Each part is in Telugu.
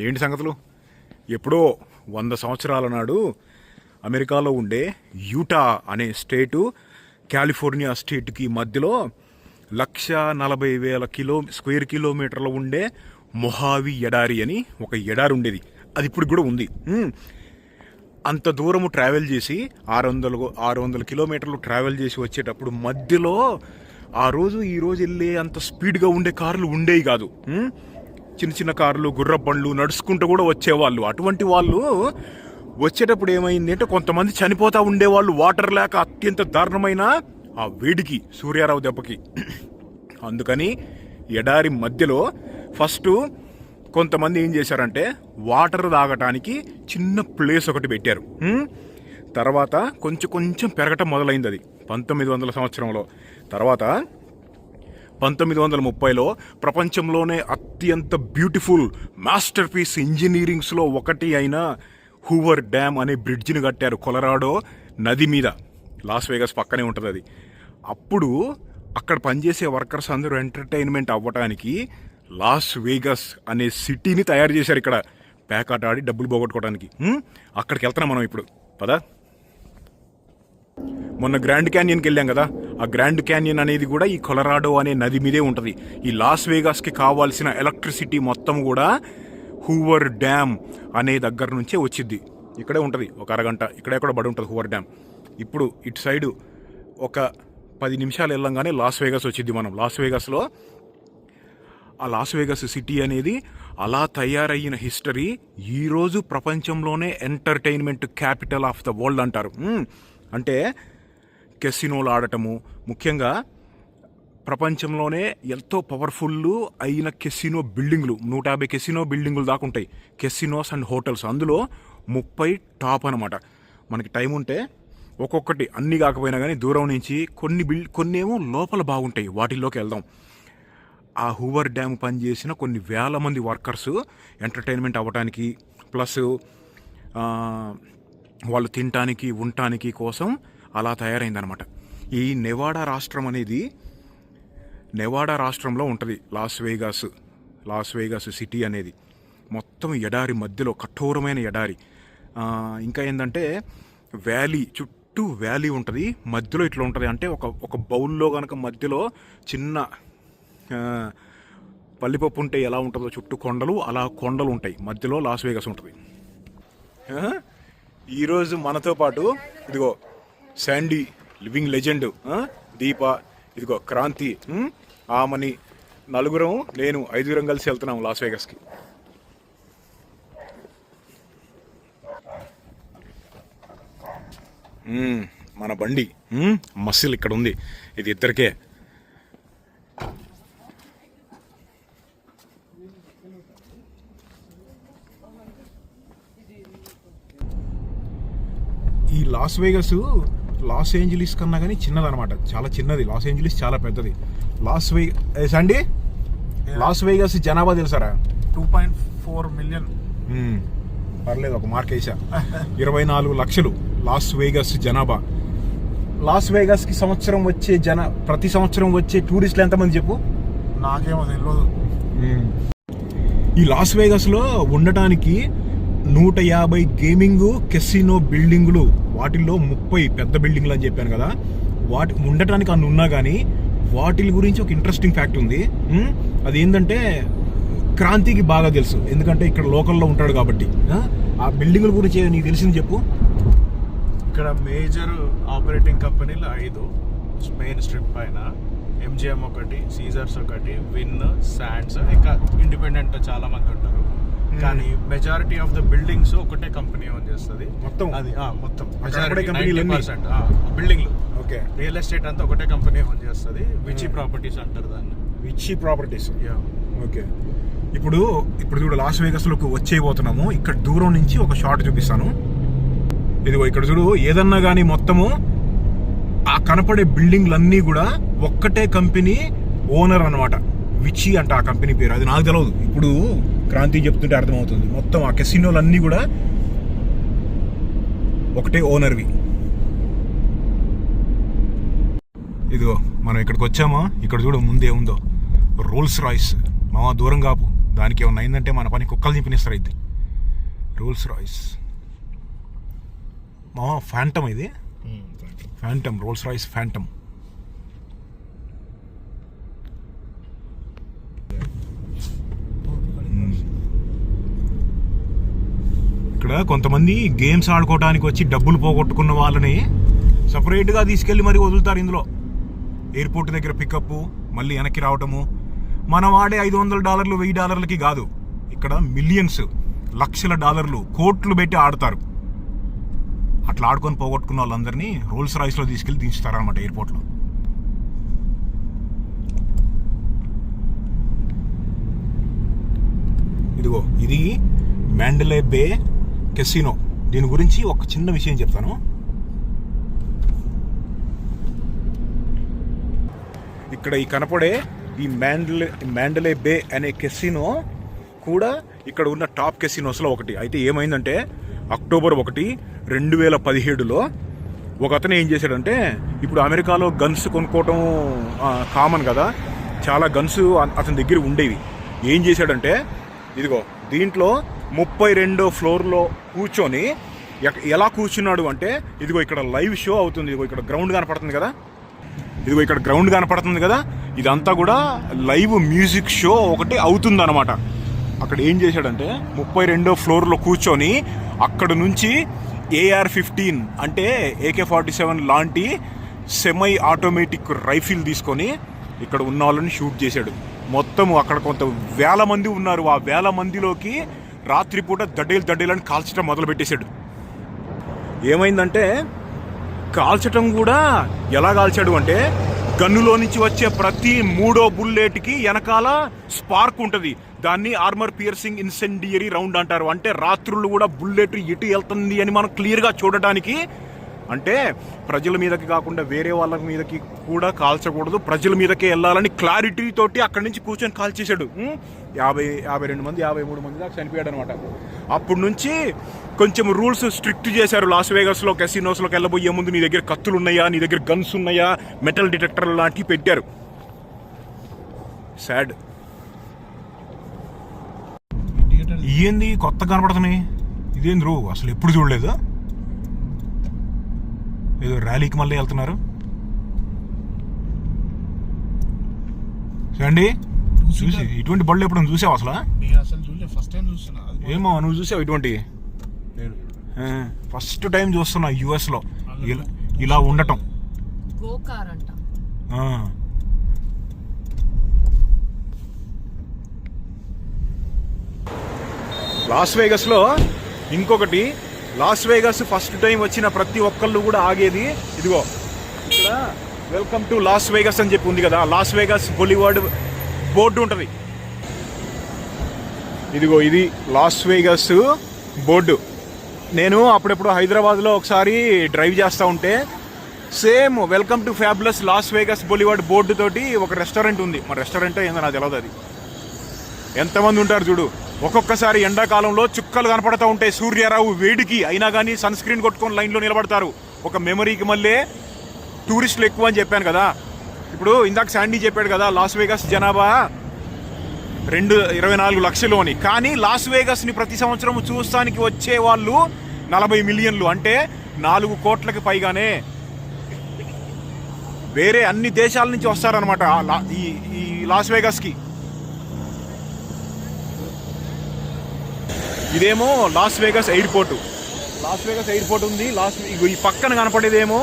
ఏంటి సంగతులు? ఎప్పుడో 100 సంవత్సరాల నాడు అమెరికాలో ఉండే యూటా అనే స్టేటు కాలిఫోర్నియా స్టేట్కి మధ్యలో 140,000 స్క్వేర్ కిలోమీటర్లు ఉండే మొహావి ఎడారి అని ఒక ఎడారి ఉండేది. అది ఇప్పుడు కూడా ఉంది. అంత దూరము ట్రావెల్ చేసి 600 కిలోమీటర్లు ట్రావెల్ చేసి వచ్చేటప్పుడు మధ్యలో ఈ రోజు వెళ్ళే అంత స్పీడ్గా ఉండే కార్లు ఉండేవి కాదు. చిన్న చిన్న కార్లు, గుర్ర బండ్లు నడుచుకుంటూ కూడా వచ్చేవాళ్ళు. అటువంటి వాళ్ళు వచ్చేటప్పుడు ఏమైంది అంటే కొంతమంది చనిపోతూ ఉండేవాళ్ళు వాటర్ లేక, అత్యంత దారుణమైన ఆ వేడికి, సూర్యారావు దెబ్బకి. అందుకని ఎడారి మధ్యలో ఫస్ట్ కొంతమంది ఏం చేశారంటే వాటర్ తాగటానికి చిన్న ప్లేస్ ఒకటి పెట్టారు. తర్వాత కొంచెం పెరగటం మొదలైంది. అది 1900 సంవత్సరంలో. తర్వాత 1930లో ప్రపంచంలోనే అత్యంత బ్యూటిఫుల్ మాస్టర్ పీస్ ఇంజనీరింగ్స్లో ఒకటి అయిన హూవర్ డ్యామ్ అనే బ్రిడ్జిని కట్టారు కొలరాడో నది మీద. లాస్ వేగస్ పక్కనే ఉంటుంది అది. అప్పుడు అక్కడ పనిచేసే వర్కర్స్ అందరూ ఎంటర్టైన్మెంట్ అవ్వటానికి లాస్ వేగస్ అనే సిటీని తయారు చేశారు ఇక్కడ పేకాట ఆడి డబ్బులు పోగొట్టుకోవడానికి. అక్కడికి వెళ్తున్నాం మనం ఇప్పుడు. పదా, మొన్న గ్రాండ్ క్యాన్యన్కి వెళ్ళాం కదా, ఆ గ్రాండ్ క్యాన్యన్ అనేది కూడా ఈ కొలరాడో అనే నది మీదే ఉంటుంది. ఈ లాస్ వేగాస్కి కావాల్సిన ఎలక్ట్రిసిటీ మొత్తం కూడా హూవర్ డ్యామ్ అనే దగ్గర నుంచే వచ్చిద్ది. ఇక్కడే ఉంటుంది, ఒక అరగంట ఇక్కడే కూడా బడి ఉంటుంది హూవర్ డ్యామ్. ఇప్పుడు ఇటు సైడు ఒక 10 నిమిషాలు వెళ్ళంగానే లాస్ వేగాస్ వచ్చింది. మనం లాస్ వేగాస్లో ఆ లాస్ వేగస్ సిటీ అనేది అలా తయారయ్యిన హిస్టరీ ఈరోజు ప్రపంచంలోనే entertainment capital of the world అంటారు. అంటే కెసినోలు ఆడటము, ముఖ్యంగా ప్రపంచంలోనే ఎంతో పవర్ఫుల్ అయిన కెసినో బిల్డింగ్లు 150 కెసినో బిల్డింగులు దాకా ఉంటాయి. కెసినోస్ అండ్ హోటల్స్, అందులో 30 టాప్ అనమాట. మనకి టైం ఉంటే ఒక్కొక్కటి, అన్నీ కాకపోయినా కానీ దూరం నుంచి కొన్ని ఏమో లోపల బాగుంటాయి, వాటిల్లోకి వెళ్దాం. ఆ హూవర్ డ్యామ్ పనిచేసిన కొన్ని వేల మంది వర్కర్స్ ఎంటర్టైన్మెంట్ అవ్వటానికి, ప్లస్ వాళ్ళు తినటానికి, ఉండటానికి కోసం అలా తయారైందనమాట. ఈ నెవాడా రాష్ట్రం అనేది నెవాడా రాష్ట్రంలో ఉంటుంది లాస్ వేగాస్ సిటీ అనేది. మొత్తం ఎడారి మధ్యలో, కఠోరమైన ఎడారి. ఇంకా ఏంటంటే వ్యాలీ, చుట్టూ వ్యాలీ ఉంటుంది, మధ్యలో ఇట్లా ఉంటుంది. అంటే ఒక బౌల్లో కనుక మధ్యలో చిన్న పల్లిపప్పు ఉంటే ఎలా ఉంటుందో చుట్టూ కొండలు, అలా కొండలు ఉంటాయి, మధ్యలో లాస్ వేగాస్ ఉంటుంది. ఈరోజు మనతో పాటు ఇదిగో శాండీ, లివింగ్ లెజెండ్, దీప, ఇదిగో క్రాంతి, ఆమని, నలుగురం, నేను, 5 కలిసి వెళ్తున్నాము లాస్ వేగాస్కి. మన బండి మస్సిల్ ఇక్కడ ఉంది, ఇది ఇద్దరికే. ఈ లాస్ వేగస్ లాస్ ఏంజలీస్ కన్నా కానీ చిన్నదనమాట, చాలా చిన్నది. లాస్ ఏంజలీస్ చాలా పెద్దది. అండి లాస్ వేగస్ జనాభా తెలుసారా? 2.4 మిలియన్. పర్లేదు, ఒక మార్క్ వేసా. 24 లక్షలు లాస్ వేగస్ జనాభా. లాస్ వేగస్కి ప్రతి సంవత్సరం వచ్చే టూరిస్టులు ఎంతమంది చెప్పు? నాకేమో తెలియదు. ఈ లాస్ వేగస్లో ఉండటానికి 150 గేమింగ్ కెసినో బిల్డింగులు, వాటిల్లో 30 పెద్ద బిల్డింగ్లు అని చెప్పాను కదా, వాటి ఉండటానికి అన్ని ఉన్నా కానీ వాటి గురించి ఒక ఇంట్రెస్టింగ్ ఫ్యాక్ట్ ఉంది. అదేంటంటే క్రాంతికి బాగా తెలుసు, ఎందుకంటే ఇక్కడ లోకల్లో ఉంటాడు కాబట్టి. ఆ బిల్డింగుల గురించి నీకు తెలిసింది చెప్పు. ఇక్కడ మేజర్ ఆపరేటింగ్ కంపెనీలు 5 మెయిన్ స్ట్రిప్ పైన. MGM ఒకటి, సీజర్స్ ఒకటి, విన్, శాండ్స్, ఇంకా ఇండిపెండెంట్ చాలా మంది ఉంటారు. కానీ మెజారిటీ ఆఫ్ ద బిల్డింగ్స్ ఒకటే కంపెనీ ఓన్ చేస్తుంది మొత్తం. అది మొత్తం బిల్డింగ్లు, ఓకే, రియల్ ఎస్టేట్ అంతా ఒకటే కంపెనీ ఓన్ చేస్తుంది. విచి ప్రాపర్టీస్ అంటారు దాన్ని. విచి ప్రాపర్టీస్, ఓకే. ఇప్పుడు చూడు, లాస్ వేగస్లోకి వచ్చేయబోతున్నాము. ఇక్కడ దూరం నుంచి ఒక షాట్ చూపిస్తాను. ఇదిగో ఇక్కడ చూడు, ఏదన్నా కానీ మొత్తము ఆ కనపడే బిల్డింగ్లన్నీ కూడా ఒక్కటే కంపెనీ ఓనర్ అనమాట. విచి అంట ఆ కంపెనీ పేరు, అది నాకు తెలియదు. ఇప్పుడు క్రాంతి చెప్తుంటే అర్థమవుతుంది. మొత్తం ఆ కెసినోలన్నీ కూడా ఒకటే ఓనర్వి. ఇదిగో మనం ఇక్కడికి వచ్చామా, ఇక్కడ చూడు ముందే ఉందో రోల్స్ రాయిస్. మామ దూరం కాపు, దానికి ఏమన్నా అయిందంటే మన పని కుక్కలు చింపినిస్తారు ఇది. రోల్స్ రాయిస్ మా ఫ్యాంటమ్, ఇది ఫ్యాంటమ్, రోల్స్ రాయిస్ ఫ్యాంటమ్. ఇక్కడ కొంతమంది గేమ్స్ ఆడుకోవడానికి వచ్చి డబ్బులు పోగొట్టుకున్న వాళ్ళని సపరేట్గా తీసుకెళ్ళి మరి వదులుతారు ఇందులో. ఎయిర్పోర్ట్ దగ్గర పికప్, మళ్ళీ వెనక్కి రావటము. మనం ఆడే $500, $1000 కాదు, ఇక్కడ మిలియన్స్, లక్షల డాలర్లు, కోట్లు పెట్టి ఆడతారు. అట్లా ఆడుకొని పోగొట్టుకున్న వాళ్ళందరినీ రోల్స్ రాయిస్లో తీసుకెళ్ళి దించుతారనమాట ఎయిర్పోర్ట్లో. ఇదిగో ఇది మ్యాండలే బే కెసినో. దీని గురించి ఒక చిన్న విషయం చెప్తాను. ఇక్కడ ఈ కనపడే ఈ మ్యాండలే బే అనే కెసినో కూడా ఇక్కడ ఉన్న టాప్ కెసినోస్లో ఒకటి. అయితే ఏమైందంటే అక్టోబర్ 1, 2017లో ఒక అతను ఏం చేశాడంటే, ఇప్పుడు అమెరికాలో గన్స్ కొనుక్కోవటం కామన్ కదా, చాలా గన్స్ అతని దగ్గర ఉండేవి. ఏం చేశాడంటే ఇదిగో దీంట్లో 32వ ఫ్లోర్లో కూర్చొని ఎలా కూర్చున్నాడు అంటే, ఇదిగో ఇక్కడ లైవ్ షో అవుతుంది. ఇదిగో ఇక్కడ గ్రౌండ్ కనపడుతుంది కదా, ఇదంతా కూడా లైవ్ మ్యూజిక్ షో ఒకటి అవుతుంది అనమాట. అక్కడ ఏం చేశాడంటే 32వ ఫ్లోర్లో కూర్చొని అక్కడ నుంచి AR-15 అంటే AK-47 లాంటి సెమీ ఆటోమేటిక్ రైఫిల్ తీసుకొని ఇక్కడ ఉన్న వాళ్ళని షూట్ చేశాడు. మొత్తం అక్కడ కొంత వేల మంది ఉన్నారు. ఆ వేల మందిలోకి రాత్రిపూట దడ్డేలని కాల్చడం మొదలు పెట్టేశాడు. ఏమైందంటే కాల్చటం కూడా ఎలా కాల్చాడు అంటే, గన్నులో నుంచి వచ్చే ప్రతి 3వ బుల్లెట్కి వెనకాల స్పార్క్ ఉంటుంది. దాన్ని ఆర్మర్ పియర్సింగ్ ఇన్సెండియరీ రౌండ్ అంటారు. అంటే రాత్రులు కూడా బుల్లెట్ ఎటు వెళ్తుంది అని మనం క్లియర్గా చూడటానికి. అంటే ప్రజల మీదకి కాకుండా వేరే వాళ్ళ మీదకి కూడా కాల్చకూడదు, ప్రజల మీదకే వెళ్ళాలని క్లారిటీ తోటి అక్కడి నుంచి కూర్చొని కాల్చేశాడు. 52 మంది 53 మంది దాకా చనిపోయాడు అనమాట. అప్పటి నుంచి కొంచెం రూల్స్ స్ట్రిక్ట్ చేశారు. లాస్ వేగస్లో కెసినోస్లోకి వెళ్ళబోయే ముందు నీ దగ్గర కత్తులు ఉన్నాయా, నీ దగ్గర గన్స్ ఉన్నాయా, మెటల్ డిటెక్టర్లు లాంటివి పెట్టారు. సాడ్. ఏంది కొత్త కనపడుతున్నాయి, ఇదేంది రో అసలు ఎప్పుడు చూడలేదు. ఏదో ర్యాలీకి మళ్ళీ వెళ్తున్నారు. అండి చూసి ఇటువంటి బళ్ళు ఎప్పుడు చూసావు అసలు? ఏమో నువ్వు చూసావు ఇటువంటి? ఫస్ట్ టైం చూస్తున్నా US లో ఇలా ఉండటం. లాస్ వేగస్లో ఇంకొకటి, లాస్ వేగస్ ఫస్ట్ టైం వచ్చిన ప్రతి ఒక్కళ్ళు కూడా ఆగేది ఇదిగో ఇక్కడ వెల్కమ్ టు లాస్ వేగస్ అని చెప్పి ఉంది కదా, లాస్ వేగస్ బొలివార్డ్ బోర్డు ఉంటుంది. ఇదిగో ఇది లాస్ వేగస్ బోర్డు. నేను అప్పుడెప్పుడు హైదరాబాద్లో ఒకసారి డ్రైవ్ చేస్తూ ఉంటే same welcome to fabulous Las Vegas boulevard board తోటి ఒక రెస్టారెంట్ ఉంది. మన రెస్టారెంట్ ఏందో నాకు తెలియదు. అది ఎంతమంది ఉంటారు చూడు. ఒక్కొక్కసారి ఎండాకాలంలో చుక్కలు కనపడుతూ ఉంటాయి సూర్యారావు వేడికి, అయినా కానీ సన్ స్క్రీన్ కొట్టుకొని లైన్లో నిలబడతారు. ఒక మెమరీకి మళ్ళీ టూరిస్టులు ఎక్కువ అని చెప్పాను కదా. ఇప్పుడు ఇందాక శాండీ చెప్పాడు కదా, లాస్ వేగస్ జనాభా 24 లక్షలు అని. కానీ లాస్ వేగస్ని ప్రతి సంవత్సరం చూస్తానికి వచ్చే వాళ్ళు 40 మిలియన్లు, అంటే 4 కోట్లకి పైగానే. వేరే అన్ని దేశాల నుంచి వస్తారనమాట ఈ లాస్ వేగస్కి. ఇదేమో Las Vegas airport. Las Vegas airport ఉంది. ఈ పక్కన కనపడేదేమో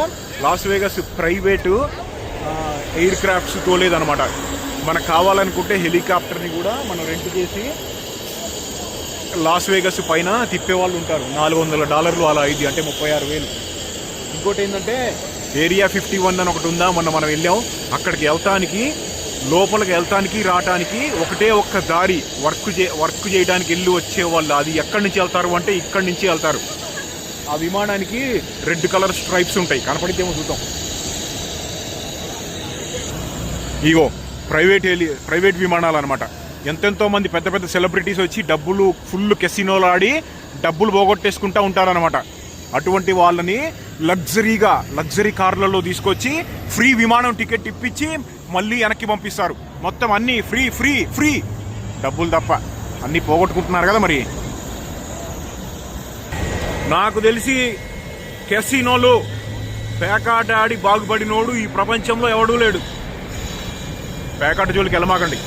Las Vegas private aircrafts తోలేదనమాట. మనకు కావాలనుకుంటే హెలికాప్టర్ని కూడా మనం రెంట్ చేసి లాస్ వేగస్ పైన తిప్పేవాళ్ళు ఉంటారు. $400 అలా ఇది, అంటే 36,000. ఇంకోటి ఏంటంటే ఏరియా 51 అని ఒకటి ఉందా, మనం వెళ్ళాం. అక్కడికి లోపలికి వెళ్తానికి రావటానికి ఒకటే ఒక్క దారి, వర్క్ చేయడానికి వెళ్ళి వచ్చేవాళ్ళు. అది ఎక్కడి నుంచి వెళ్తారు అంటే ఇక్కడి నుంచి వెళ్తారు. ఆ విమానానికి రెడ్ కలర్ స్ట్రైప్స్ ఉంటాయి, కనపడితేమో చూద్దాం. ఇగో ప్రైవేట్ విమానాలు అనమాట. ఎంతెంతో మంది పెద్ద పెద్ద సెలబ్రిటీస్ వచ్చి డబ్బులు ఫుల్ కెసినోలు ఆడి డబ్బులు పోగొట్టేసుకుంటూ ఉంటారనమాట. అటువంటి వాళ్ళని లగ్జరీ కార్లలో తీసుకొచ్చి ఫ్రీ విమానం టికెట్ ఇప్పించి మళ్ళీ వెనక్కి పంపిస్తారు. మొత్తం అన్నీ ఫ్రీ డబ్బులు తప్ప. అన్నీ పోగొట్టుకుంటున్నారు కదా మరి. నాకు తెలిసి కెసినోలు పేకాట ఆడి బాగుపడినోడు ఈ ప్రపంచంలో ఎవడూ లేడు. పేకాట జోలికి వెళ్ళమాకండి,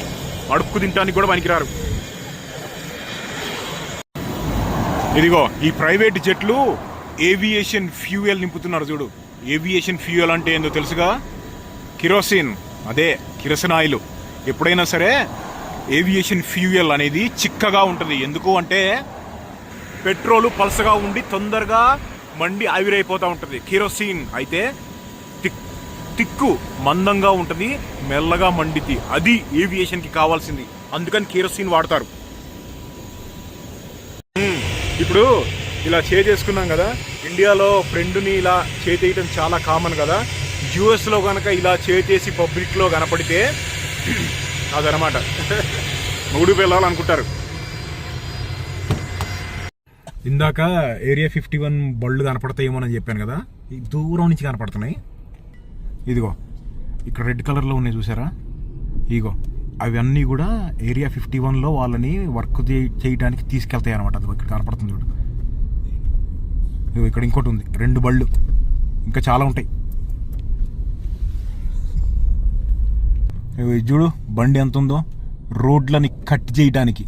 అడుక్కు తింటానికి కూడా పనికిరారు. ఇదిగో ఈ ప్రైవేట్ జెట్లు ఏవియేషన్ ఫ్యూయల్ నింపుతున్నారు చూడు. ఏవియేషన్ ఫ్యూయల్ అంటే ఏందో తెలుసుగా, కిరోసిన్, అదే కిరసనాయిలు. ఎప్పుడైనా సరే ఏవియేషన్ ఫ్యూయల్ అనేది చిక్కగా ఉంటుంది. ఎందుకు అంటే పెట్రోలు పలసగా ఉండి తొందరగా మండి ఆవిరైపోతూ ఉంటుంది. కిరోసిన్ అయితే తిక్కు మందంగా ఉంటుంది, మెల్లగా మండితి. అది ఏవియేషన్కి కావాల్సింది. అందుకని కిరోసిన్ వాడతారు. ఇప్పుడు ఇలా చేసుకున్నాం కదా, ఇండియాలో ఫ్రెండ్ని ఇలా చేతేయటం చాలా కామన్ కదా. యూఎస్లో కనుక ఇలా చేసి పబ్లిక్లో కనపడితే అదనమాట మూడు పిల్లలు అనుకుంటారు. ఇందాక ఏరియా 51 బళ్ళు కనపడతాయేమో అని చెప్పాను కదా, ఈ దూరం నుంచి కనపడుతున్నాయి. ఇదిగో ఇక్కడ రెడ్ కలర్లో ఉన్నాయి చూసారా, ఇగో అవన్నీ కూడా ఏరియా 51లో వాళ్ళని వర్క్ చేయడానికి తీసుకెళ్తాయి అనమాట. అది ఇక్కడ కనపడుతుంది చూడు. ఇక్కడ ఇంకోటి ఉంది, 2 బళ్ళు, ఇంకా చాలా ఉంటాయి. చూడు బండి ఎంత ఉందో, రోడ్లని కట్ చేయడానికి.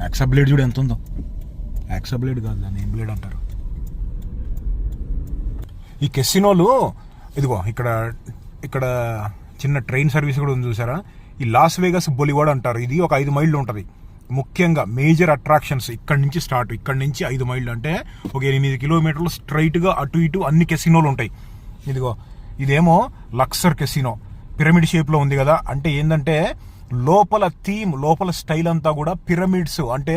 యాక్సా బ్లేడ్ చూడు ఎంత ఉందో. యాక్సా బ్లేడ్ కాదు, దాన్ని ఏం బ్లేడ్ అంటారు. ఈ కెసినోలు ఇదిగో ఇక్కడ చిన్న ట్రైన్ సర్వీస్ కూడా ఉంది చూసారా. ఈ లాస్ వేగస్ బొలివాడ్ అంటారు. ఇది ఒక 5 మైళ్ళు ఉంటుంది. ముఖ్యంగా మేజర్ అట్రాక్షన్స్ ఇక్కడ నుంచి స్టార్ట్. ఇక్కడ నుంచి 5 మైళ్ళు అంటే ఒక 8 కిలోమీటర్లు స్ట్రైట్గా అటు ఇటు అన్ని కెసినోలు ఉంటాయి. ఇదిగో ఇదేమో లక్సర్ కెసినో, పిరమిడ్ షేప్లో ఉంది కదా. అంటే ఏంటంటే లోపల థీమ్, లోపల స్టైల్ అంతా కూడా పిరమిడ్స్, అంటే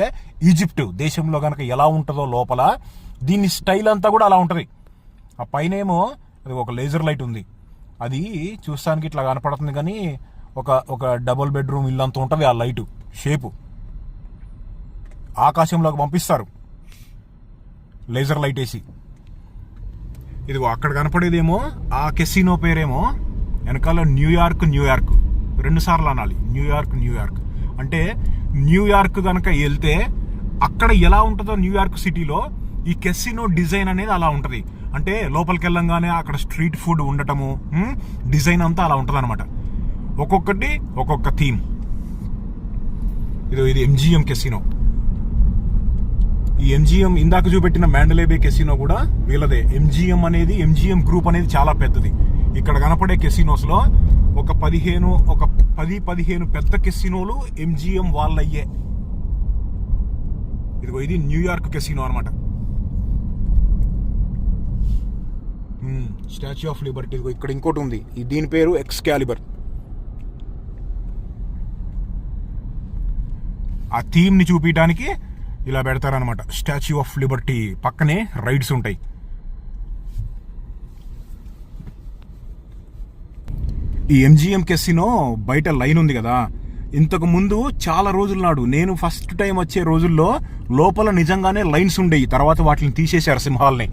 ఈజిప్ట్ దేశంలో కనుక ఎలా ఉంటుందో లోపల దీని స్టైల్ అంతా కూడా అలా ఉంటుంది. ఆ పైన ఏమో అది ఒక లేజర్ లైట్ ఉంది. అది చూస్తానికి ఇట్లా కనపడుతుంది కానీ ఒక డబుల్ బెడ్రూమ్ ఇల్లు అంతా ఉంటుంది ఆ లైటు షేపు. ఆకాశంలోకి పంపిస్తారు లేజర్ లైట్ వేసి. ఇదిగో అక్కడ కనపడేదేమో ఆ కెసినో పేరేమో వెనకాల న్యూయార్క్ 2 సార్లు అనాలి. న్యూయార్క్ అంటే న్యూయార్క్ కనుక వెళ్తే అక్కడ ఎలా ఉంటుందో న్యూయార్క్ సిటీలో ఈ కెసినో డిజైన్ అనేది అలా ఉంటుంది. అంటే లోపలికి వెళ్ళంగానే అక్కడ స్ట్రీట్ ఫుడ్ ఉండటము, డిజైన్ అంతా అలా ఉంటుంది అనమాట. ఒక్కొక్కటి ఒక్కొక్క థీమ్. ఇది ఎంజిఎం కెసినో. ఈ ఎంజిఎం ఇందాక చూపెట్టిన మ్యాండలే బే కెసినో కూడా వీళ్ళదే. ఎంజిఎం గ్రూప్ అనేది చాలా పెద్దది. ఇక్కడ కనపడే కెసినోస్ లో ఒక 10-15 పెద్ద కెసినోలు ఎంజిఎం వాళ్ళయ్యే. ఇదిగో ఇది న్యూయార్క్ కెసినో అనమాట. Statue of Liberty. ఇదిగో ఇక్కడ ఇంకోటి ఉంది, దీని పేరు ఎక్స్కాలిబర్. ఆ థీమ్ ని చూపించడానికి ఇలా పెడతారనమాట. స్టాచ్యూ ఆఫ్ లిబర్టీ పక్కనే రైడ్స్ ఉంటాయి. ఈ ఎంజిఎం కెసినో బయట లైన్ ఉంది కదా, ఇంతకు ముందు చాలా రోజుల నాడు నేను ఫస్ట్ టైం వచ్చే రోజుల్లో లోపల నిజంగానే లైన్స్ ఉండేవి. తర్వాత వాటిని తీసేశారు సింహాలని.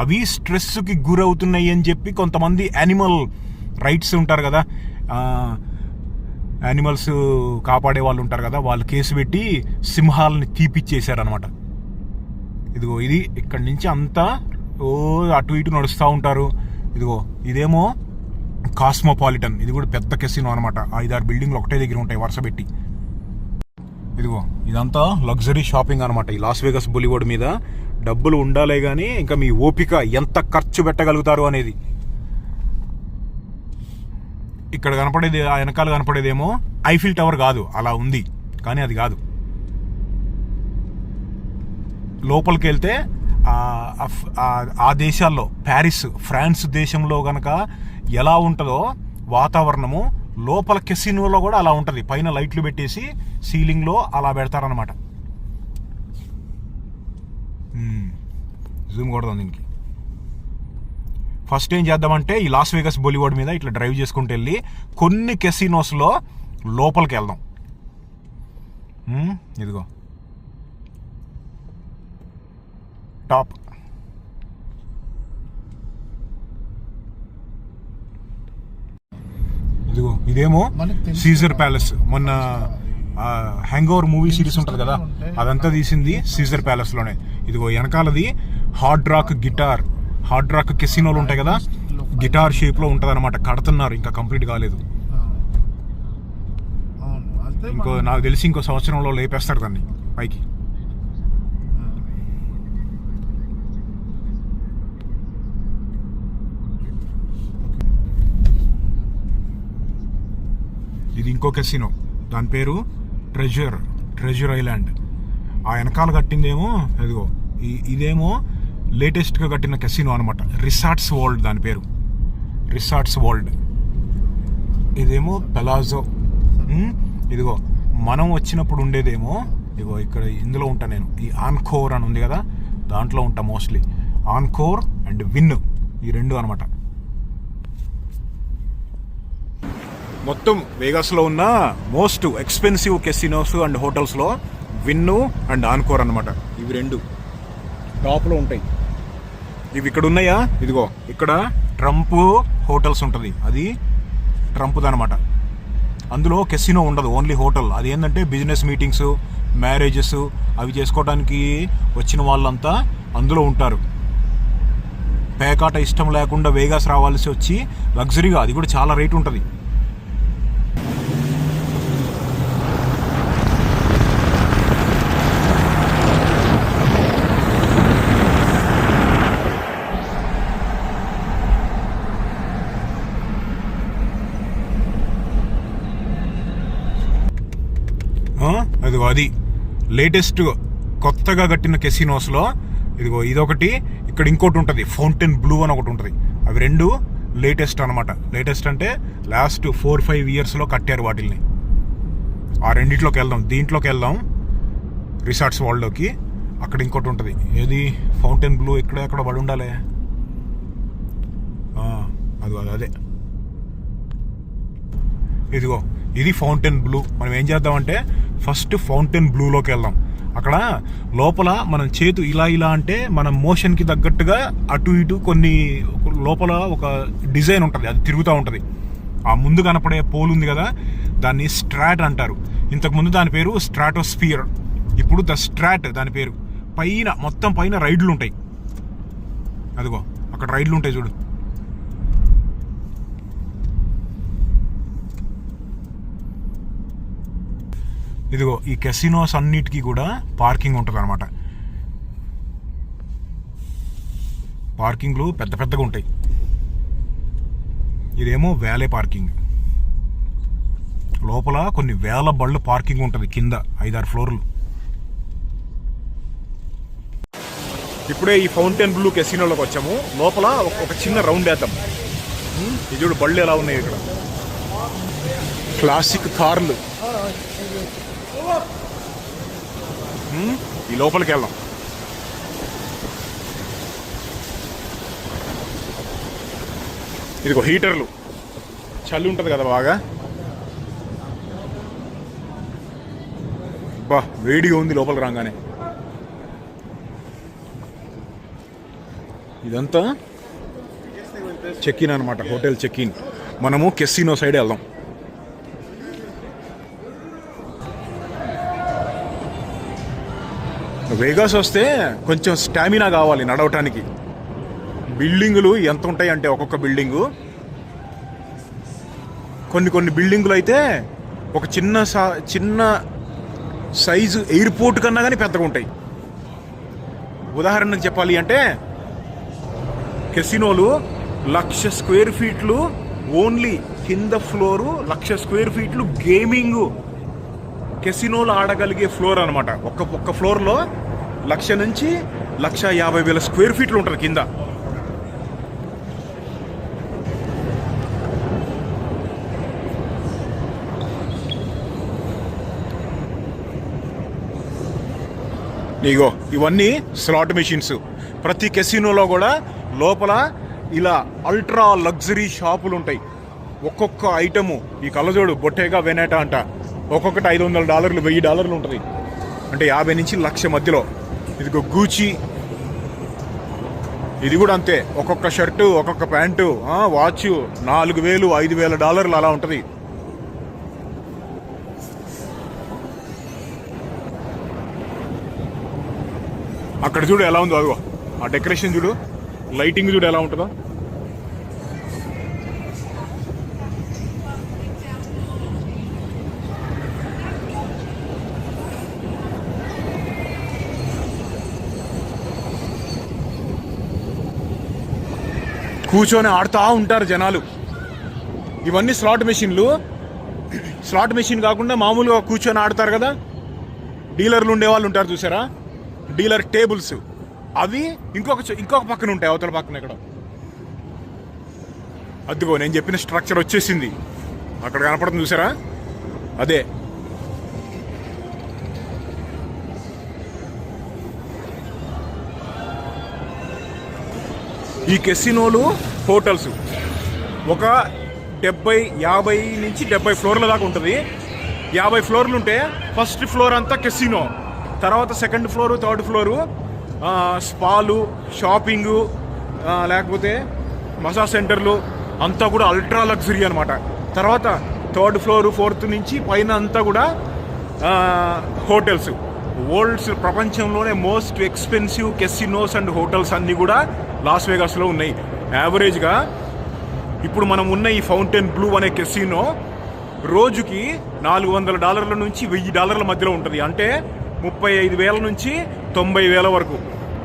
అవి స్ట్రెస్కి గురవుతున్నాయి అని చెప్పి కొంతమంది యానిమల్ రైట్స్ ఉంటారు కదా, యానిమల్స్ కాపాడే వాళ్ళు ఉంటారు కదా, వాళ్ళు కేసు పెట్టి సింహాలని తీపిచ్చేశారనమాట. ఇదిగో ఇది ఇక్కడి నుంచి అంతా అటు ఇటు నడుస్తూ ఉంటారు. ఇదిగో ఇదేమో కాస్మోపాలిటన్. ఇది కూడా పెద్ద కెసినో అనమాట. 5-6 బిల్డింగ్లు ఒకటే దగ్గర ఉంటాయి వరుస పెట్టి. ఇదిగో ఇదంతా లగ్జరీ షాపింగ్ అనమాట. ఈ లాస్ వేగస్ బొలివాడ్ మీద డబ్బులు ఉండాలే కానీ ఇంకా మీ ఓపిక ఎంత ఖర్చు పెట్టగలుగుతారు అనేది. ఇక్కడ కనపడేది, ఆ వెనకాల కనపడేదేమో ఐఫిల్ టవర్ కాదు, అలా ఉంది కానీ అది కాదు. లోపలికి వెళ్తే ఆ దేశాల్లో ప్యారిస్, ఫ్రాన్స్ దేశంలో కనుక ఎలా ఉంటుందో వాతావరణము, లోపల కెసినోలో కూడా అలా ఉంటుంది. పైన లైట్లు పెట్టేసి సీలింగ్లో అలా పెడతారనమాట. జూమ్ కొడదాం దీనికి. ఫస్ట్ ఏం చేద్దామంటే ఈ లాస్ వేగస్ బొలివాడ్ మీద ఇట్లా డ్రైవ్ చేసుకుంటూ వెళ్ళి కొన్ని కెసినోస్లో లోపలికి వెళ్దాం. ఇదిగో టాప్. ఇదిగో ఇదేమో సీజర్ ప్యాలెస్. మొన్న హ్యాంగ్ ఓవర్ మూవీ సిరీస్ ఉంటుంది కదా, అదంతా తీసింది సీజర్ ప్యాలెస్ లోనే. ఇదిగో వెనకాలది హార్డ్ రాక్ కెసినోలు ఉంటాయి కదా, గిటార్ షేప్ లో ఉంటది అనమాట. కడుతున్నారు, ఇంకా కంప్లీట్ కాలేదు. ఇంకో నాకు తెలిసి ఇంకో సంవత్సరంలో లేపేస్తారు దాన్ని పైకి. ఇది ఇంకో కెసినో, దాని పేరు ట్రెజర్ ఐలాండ్. ఆ వెనకాల కట్టిందేమో ఇదిగో, ఇదేమో లేటెస్ట్గా కట్టిన కెసినో అనమాట. రిసార్ట్స్ వరల్డ్ దాని పేరు, రిసార్ట్స్ వరల్డ్. ఇదేమో పెలాజో. ఇదిగో మనం వచ్చినప్పుడు ఉండేదేమో ఇదిగో ఇక్కడ, ఇందులో ఉంటా నేను. ఈ ఆన్కోర్ అని ఉంది కదా, దాంట్లో ఉంటా మోస్ట్లీ. ఆన్కోర్ అండ్ విన్, ఈ రెండు అనమాట. మొత్తం వేగాస్లో ఉన్న మోస్ట్ ఎక్స్పెన్సివ్ కెసినోస్ అండ్ హోటల్స్లో విన్ను అండ్ ఆన్కోర్ అనమాట. ఇవి రెండు టాప్లో ఉంటాయి. ఇవి ఇక్కడ ఉన్నాయా, ఇదిగో ఇక్కడ ట్రంప్ హోటల్స్ ఉంటుంది, అది ట్రంప్ది అనమాట. అందులో కెసినో ఉండదు, ఓన్లీ హోటల్. అది ఏంటంటే బిజినెస్ మీటింగ్స్, మ్యారేజెస్ అవి చేసుకోవడానికి వచ్చిన వాళ్ళంతా అందులో ఉంటారు. పేకాట ఇష్టం లేకుండా వేగాస్ రావాల్సి వచ్చి లగ్జరీగా, అది కూడా చాలా రేట్ ఉంటుంది. ఇదిగో అది లేటెస్ట్ కొత్తగా కట్టిన కెసినోస్లో ఇదిగో ఇదొకటి, ఇక్కడ ఇంకోటి ఉంటుంది ఫౌంటైన్ బ్లూ అని ఒకటి ఉంటుంది. అవి రెండు లేటెస్ట్ అనమాట. లేటెస్ట్ అంటే లాస్ట్ 4-5 ఇయర్స్లో కట్టారు వాటిల్ని. ఆ రెండిట్లోకి వెళ్దాం, దీంట్లోకి వెళ్దాం రిసార్ట్స్ వరల్డ్లోకి. అక్కడ ఇంకోటి ఉంటుంది, ఏది ఫౌంటైన్ బ్లూ, ఎక్కడ పడి ఉండాలి, అదే ఇదిగో ఇది ఫౌంటైన్ బ్లూ. మనం ఏం చేద్దామంటే ఫస్ట్ ఫౌంటైన్ బ్లూలోకి వెళ్దాం. అక్కడ లోపల మనం చేతు ఇలా అంటే మన మోషన్కి తగ్గట్టుగా అటు ఇటు కొన్ని లోపల ఒక డిజైన్ ఉంటుంది, అది తిరుగుతూ ఉంటుంది. ఆ ముందు కనపడే పోల్ ఉంది కదా, దాన్ని స్ట్రాట్ అంటారు. ఇంతకుముందు దాని పేరు స్ట్రాటోస్ఫియర్, ఇప్పుడు ద స్ట్రాట్ దాని పేరు. పైన మొత్తం పైన రైడ్లు ఉంటాయి. అదిగో అక్కడ రైడ్లు ఉంటాయి చూడు. ఇదిగో ఈ కెసినోస్ అన్నిటికీ కూడా పార్కింగ్ ఉంటుంది అనమాట. పార్కింగ్లు పెద్దగా ఉంటాయి. ఇదేమో వ్యాలే పార్కింగ్. లోపల కొన్ని వేల బళ్ళు పార్కింగ్ ఉంటుంది, కింద 5-6 ఫ్లోర్లు. ఇప్పుడే ఈ ఫౌంటైన్ బ్లూ కెసినోలోకి వచ్చాము. లోపల ఒక చిన్న రౌండ్ వేద్దాం. ఇది చూడు బళ్ళు ఎలా ఉన్నాయి ఇక్కడ, క్లాసిక్ కార్లు. ఈ లోపలికి వెళ్దాం. ఇదిగో హీటర్లు, చలి ఉంటుంది కదా బాగా. బా వేడిగా ఉంది లోపలికి రాగానే. ఇదంతా చెక్ ఇన్ అనమాట, హోటల్ చెక్ ఇన్. మనము కెసినో సైడ్ వెళ్దాం. వేగాస్ వస్తే కొంచెం స్టామినా కావాలి నడవటానికి. బిల్డింగులు ఎంత ఉంటాయి అంటే, ఒక్కొక్క బిల్డింగు, కొన్ని బిల్డింగులు అయితే ఒక చిన్న సైజు ఎయిర్పోర్ట్ కన్నా కానీ పెద్దగా ఉంటాయి. ఉదాహరణకు చెప్పాలి అంటే కెసినోలు 1,00,000 స్క్వేర్ ఫీట్లు ఓన్లీ కింద ఫ్లోరు, 1,00,000 స్క్వేర్ ఫీట్లు గేమింగ్ కెసినోలు ఆడగలిగే ఫ్లోర్ అనమాట. ఒక్క ఫ్లోర్లో 1,00,000 నుంచి 1,50,000 స్క్వేర్ ఫీట్లు ఉంటుంది కింద. ఇగో ఇవన్నీ స్లాట్ మెషిన్స్. ప్రతి కెసినోలో కూడా లోపల ఇలా అల్ట్రా లగ్జరీ షాపులు ఉంటాయి. ఒక్కొక్క ఐటము, ఈ కళ్ళజోడు బొట్టేగా వెనేటా అంట, ఒక్కొక్కటి $500, $1,000 ఉంటుంది. అంటే 50 నుంచి 1,00,000 మధ్యలో. ఇదిగో గూచి, ఇది కూడా అంతే. ఒక్కొక్క షర్టు, ఒక్కొక్క ప్యాంటు, వాచ్ $4,000, $5,000 అలా ఉంటుంది. అక్కడ చూడు ఎలా ఉందో, అదిగో ఆ డెకరేషన్ చూడు, లైటింగ్ చూడు ఎలా ఉంటుందో. కూర్చొని ఆడుతూ ఉంటారు జనాలు. ఇవన్నీ స్లాట్ మెషిన్లు. స్లాట్ మెషిన్ కాకుండా మామూలుగా కూర్చొని ఆడతారు కదా, డీలర్లు ఉండేవాళ్ళు ఉంటారు చూసారా, డీలర్ టేబుల్స్, అవి ఇంకొక పక్కన ఉంటాయి, అవతల పక్కన. ఇక్కడ అదిగో నేను చెప్పిన స్ట్రక్చర్ వచ్చేసింది, అక్కడ కనపడుతుంది చూసారా, అదే. ఈ కెసినోలు హోటల్స్ ఒక 50 నుంచి 70 ఫ్లోర్ల దాకా ఉంటుంది. 50 ఫ్లోర్లు ఉంటే ఫస్ట్ ఫ్లోర్ అంతా కెసినో, తర్వాత సెకండ్ ఫ్లోరు, థర్డ్ ఫ్లోరు స్పాలు, షాపింగు, లేకపోతే మసాజ్ సెంటర్లు అంతా కూడా అల్ట్రా లగ్జరీ అనమాట. తర్వాత థర్డ్ ఫ్లోరు, ఫోర్త్ నుంచి పైన అంతా కూడా హోటల్స్. వరల్డ్స్ ప్రపంచంలోనే most expensive casinos and hotels అన్నీ కూడా లాస్ వేగాస్లో ఉన్నాయి. యావరేజ్గా ఇప్పుడు మనం ఉన్న ఈ ఫౌంటైన్ బ్లూ అనే కెసినో రోజుకి $400 నుంచి $1000 మధ్యలో ఉంటుంది. అంటే 35,000 నుంచి 90,000 వరకు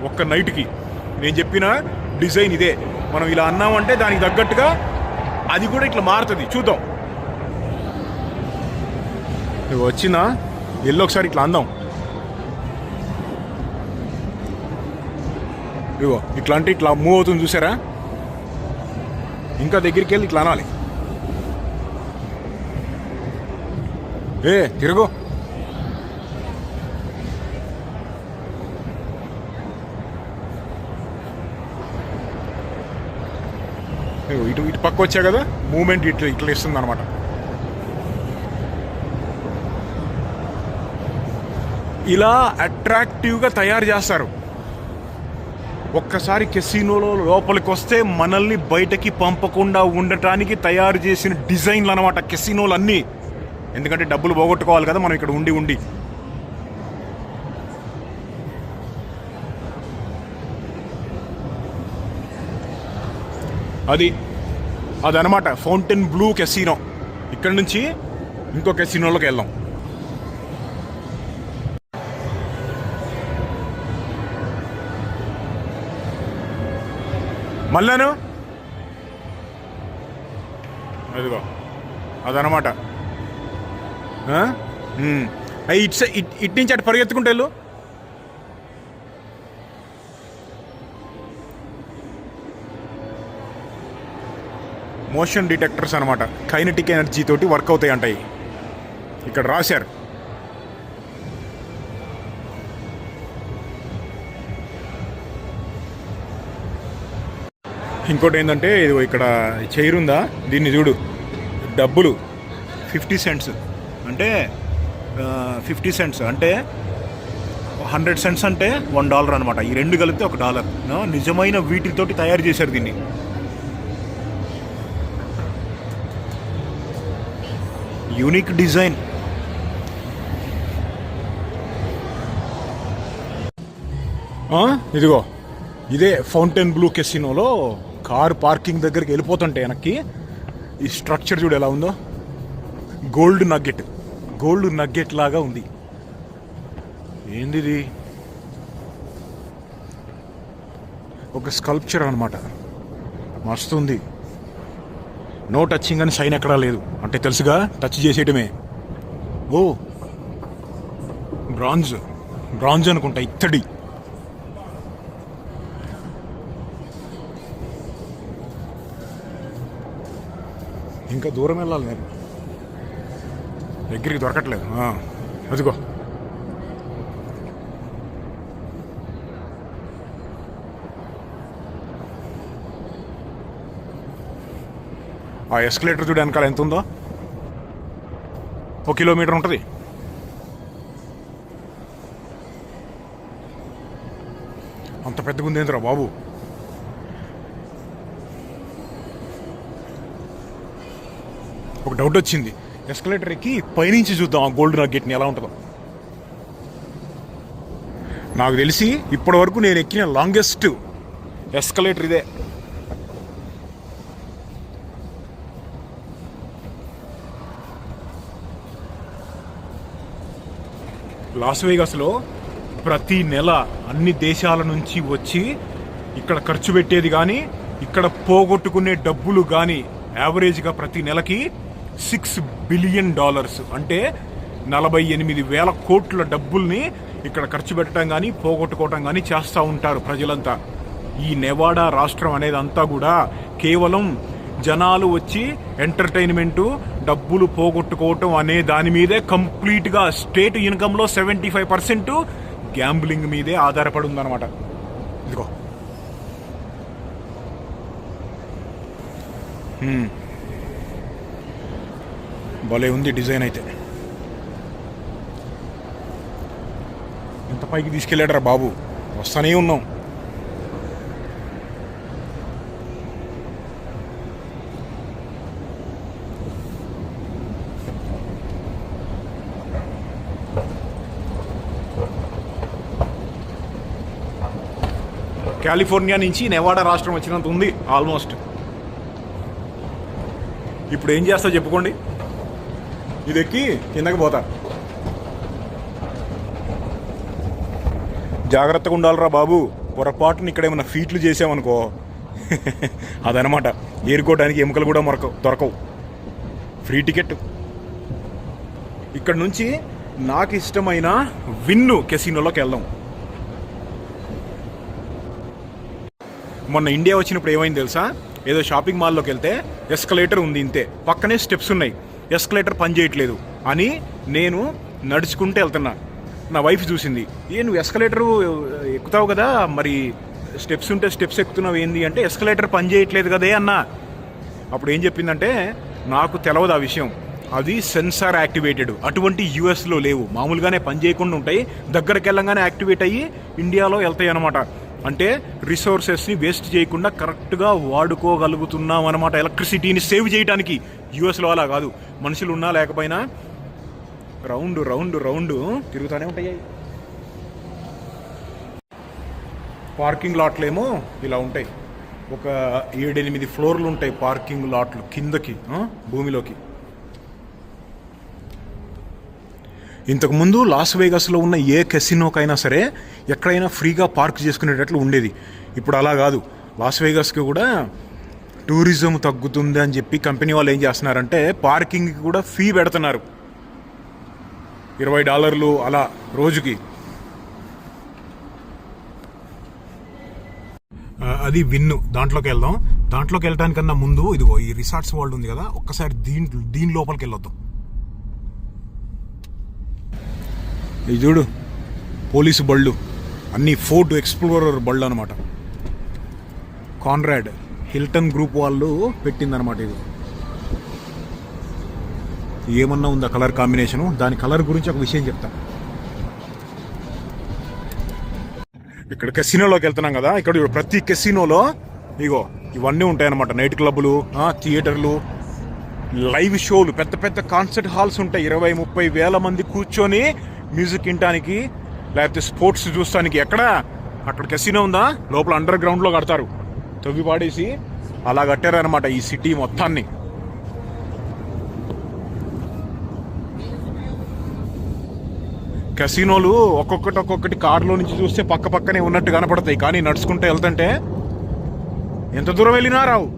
ఒక్క నైట్కి. నేను చెప్పిన డిజైన్ ఇదే. మనం ఇలా అన్నామంటే దానికి తగ్గట్టుగా అది కూడా ఇట్లా మారుతుంది. చూద్దాం, వచ్చిందా ఎల్లో, ఒకసారి ఇట్లా అందాం. ఇగో ఇట్లా అంటే ఇట్లా మూవ్ అవుతుంది చూసారా, ఇంకా దగ్గరికి వెళ్ళి ఇట్లా అనాలి. తిరుగు. ఇటు పక్క వచ్చా కదా, మూమెంట్ ఇట్లా ఇస్తుంది అనమాట. ఇలా అట్రాక్టివ్గా తయారు చేస్తారు. ఒక్కసారి కెసినోలో లోపలికి వస్తే మనల్ని బయటకి పంపకుండా ఉండటానికి తయారు చేసిన డిజైన్లు అనమాట కెసినోలు అన్నీ. ఎందుకంటే డబ్బులు పోగొట్టుకోవాలి కదా మనం ఇక్కడ ఉండి. అదనమాట ఫౌంటైన్ బ్లూ కెసినో. ఇక్కడ నుంచి ఇంకో కెసినోలోకి వెళ్దాం. మళ్ళాను అదిగో అదనమాట. ఇటు నుంచి అటు పరిగెత్తుకుంటే వెళ్ళు. మోషన్ డిటెక్టర్స్ అనమాట, కైనెటిక్ ఎనర్జీ తోటి వర్క్ అవుతాయి అంటాయి. ఇక్కడ రాశారు. ఇంకోటి ఏంటంటే ఇది ఇక్కడ చైర్ ఉందా, దీన్ని చూడు, డబ్బులు 50 సెంట్స్ అంటే 50 సెంట్స్ అంటే 100 సెంట్స్ అంటే $1 అనమాట. ఈ రెండు కలిపితే $1. నిజమైన వీటితోటి తయారు చేశారు దీన్ని. Unique design. ఇదిగో ఇదే ఫౌంటైన్ బ్లూ కెసినోలో కార్ పార్కింగ్ దగ్గరికి వెళ్ళిపోతుంటే వెనక్కి ఈ స్ట్రక్చర్ చూడు ఎలా ఉందో. గోల్డ్ నగ్గెట్ లాగా ఉంది. ఏంది ఇది? ఒక స్కల్ప్చర్ అనమాట, మస్తు ఉంది. నో టచింగ్ అని సైన్ ఎక్కడా లేదు, అంటే తెలుసుగా టచ్ చేసేయటమే. ఓ బ్రాంజ్ అనుకుంటా, ఇత్తడి. ఇంకా దూరం వెళ్ళాలి నేను, దగ్గరికి దొరకట్లేదు. అదిగో ఆ ఎస్కలేటర్ చూడ వెనకాల ఎంత ఉందో, 1 కిలోమీటర్ ఉంటుంది. అంత పెద్దగా ఉంది ఏంద్రా బాబు. ఒక డౌట్ వచ్చింది, ఎస్కలేటర్ ఎక్కి పైనుంచి చూద్దాం ఆ గోల్డ్ నగ్గెట్ని ఎలా ఉంటుందో. నాకు తెలిసి ఇప్పటి వరకు నేను ఎక్కిన లాంగెస్ట్ ఎస్కలేటర్ ఇదే. లాస్ వేగాస్లో ప్రతి నెల అన్ని దేశాల నుంచి వచ్చి ఇక్కడ ఖర్చు పెట్టేది కానీ ఇక్కడ పోగొట్టుకునే డబ్బులు కానీ యావరేజ్గా ప్రతి నెలకి $6 బిలియన్, అంటే 48,000 కోట్ల డబ్బుల్ని ఇక్కడ ఖర్చు పెట్టడం కానీ పోగొట్టుకోవటం కానీ చేస్తూ ఉంటారు ప్రజలంతా. ఈ నెవాడా రాష్ట్రం అనేది అంతా కూడా కేవలం జనాలు వచ్చి ఎంటర్టైన్మెంటు, డబ్బులు పోగొట్టుకోవటం అనే దాని మీదే కంప్లీట్గా స్టేట్ ఇన్కంలో 75% గ్యాంబ్లింగ్ మీదే ఆధారపడి ఉందన్నమాట. ఇదిగో భలే ఉంది డిజైన్ అయితే. ఎంత పైకి తీసుకెళ్ళాడరా బాబు, వస్తానే ఉన్నాం. కాలిఫోర్నియా నుంచి నెవాడా రాష్ట్రం వచ్చినంత ఉంది ఆల్మోస్ట్. ఇప్పుడు ఏం చేస్తా చెప్పుకోండి, ఇది ఎక్కి కిందకి పోతా. జాగ్రత్తగా ఉండాలిరా బాబు, పొరపాటుని ఇక్కడ ఏమైనా ఫీట్లు చేసామనుకో అదనమాట. ఏరుకోవడానికి ఎముకలు కూడా దొరకవు. Free ticket. ఇక్కడ నుంచి నాకు ఇష్టమైన విన్ను కెసినోలోకి వెళ్దాం. మొన్న ఇండియా వచ్చినప్పుడు ఏమైంది తెలుసా, ఏదో షాపింగ్ మాల్లోకి వెళ్తే ఎస్కలేటర్ ఉంది, ఇంతే, పక్కనే స్టెప్స్ ఉన్నాయి, ఎస్కలేటర్ పని చేయట్లేదు అని నేను నడుచుకుంటూ వెళ్తున్నా. నా వైఫ్ చూసింది, నువ్వు ఎస్కలేటరు ఎక్కుతావు కదా, మరి స్టెప్స్ ఉంటే స్టెప్స్ ఎక్కుతున్నావు ఏంది అంటే, ఎస్కలేటర్ పని చేయట్లేదు కదే అన్నా. అప్పుడు ఏం చెప్పిందంటే, నాకు తెలవదు ఆ విషయం, అది సెన్సార్ యాక్టివేటెడ్, అటువంటి యూఎస్లో లేవు, మామూలుగానే పని చేయకుండా ఉంటాయి, దగ్గరికి వెళ్ళంగానే యాక్టివేట్ అయ్యి ఇండియాలో వెళ్తాయి అనమాట. అంటే రిసోర్సెస్ని వేస్ట్ చేయకుండా కరెక్ట్గా వాడుకోగలుగుతున్నాం అనమాట, ఎలక్ట్రిసిటీని సేవ్ చేయడానికి. యూఎస్లో అలా కాదు, మనుషులు ఉన్నా లేకపోయినా రౌండ్ రౌండ్ రౌండ్ తిరుగుతూనే ఉంటాయి. పార్కింగ్ లాట్లు ఏమో ఇలా ఉంటాయి, ఒక 7-8 ఫ్లోర్లు ఉంటాయి పార్కింగ్ లాట్లు కిందకి, భూమిలోకి. ఇంతకుముందు లాస్ వేగాస్లో ఉన్న ఏ కెసినోకైనా సరే ఎక్కడైనా ఫ్రీగా పార్క్ చేసుకునేటట్లు ఉండేది. ఇప్పుడు అలా కాదు. లాస్ వేగాస్కి కూడా టూరిజం తగ్గుతుంది అని చెప్పి కంపెనీ వాళ్ళు ఏం చేస్తున్నారంటే పార్కింగ్కి కూడా ఫీ పెడుతున్నారు, $20 అలా రోజుకి. అది విన్ను. దాంట్లోకి వెళ్దాం. దాంట్లోకి వెళ్ళటానికన్నా ముందు ఇదిగో ఈ రిసార్ట్స్ వరల్డ్ ఉంది కదా, ఒక్కసారి దీని లోపలికి వెళ్ళొద్దాం. ఇది చూడు, పోలీసు బళ్ళు అన్నీ, ఫోర్డ్ ఎక్స్ప్లోరర్ బళ్ళు అనమాట. కాన్రాడ్ హిల్టన్ గ్రూప్ వాళ్ళు పెట్టిందనమాట. ఇది ఏమన్నా ఉందా కలర్ కాంబినేషను? దాని కలర్ గురించి ఒక విషయం చెప్తా. ఇక్కడ కెసినోలోకి వెళ్తున్నాం కదా, ఇక్కడ ప్రతి కెసినోలో ఇగో ఇవన్నీ ఉంటాయన్నమాట. నైట్ క్లబ్లు, థియేటర్లు, లైవ్ షోలు, పెద్ద పెద్ద కాన్సర్ట్ హాల్స్ ఉంటాయి. 20-30 వేల మంది కూర్చొని మ్యూజిక్ వినటానికి లేకపోతే స్పోర్ట్స్ చూస్తానికి. ఎక్కడ అక్కడ కెసినో ఉందా, లోపల అండర్ గ్రౌండ్లో కడతారు, తవ్వి పాడేసి అలా కట్టారనమాట ఈ సిటీ మొత్తాన్ని. కెసినోలు ఒక్కొక్కటి కారులో నుంచి చూస్తే పక్కనే ఉన్నట్టు కనపడతాయి, కానీ నడుచుకుంటూ వెళ్తుంటే ఎంత దూరం వెళ్ళినా రావు.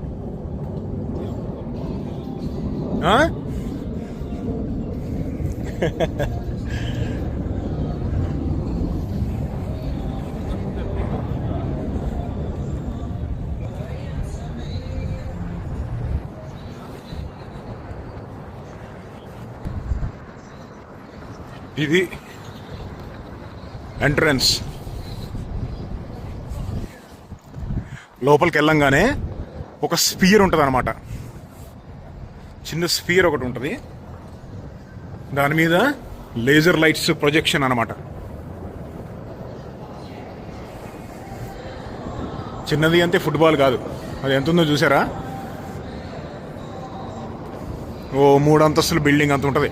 ఇది ఎంట్రన్స్. లోపలికి వెళ్ళంగానే ఒక స్పియర్ ఉంటుంది అనమాట, చిన్న స్పియర్ ఒకటి ఉంటుంది, దాని మీద లేజర్ లైట్స్ ప్రొజెక్షన్ అనమాట. చిన్నది అంతే, ఫుట్బాల్ కాదు. అది ఎంత ఉందో చూసారా, ఓ 3 అంతస్తుల బిల్డింగ్ అంత ఉంటుంది.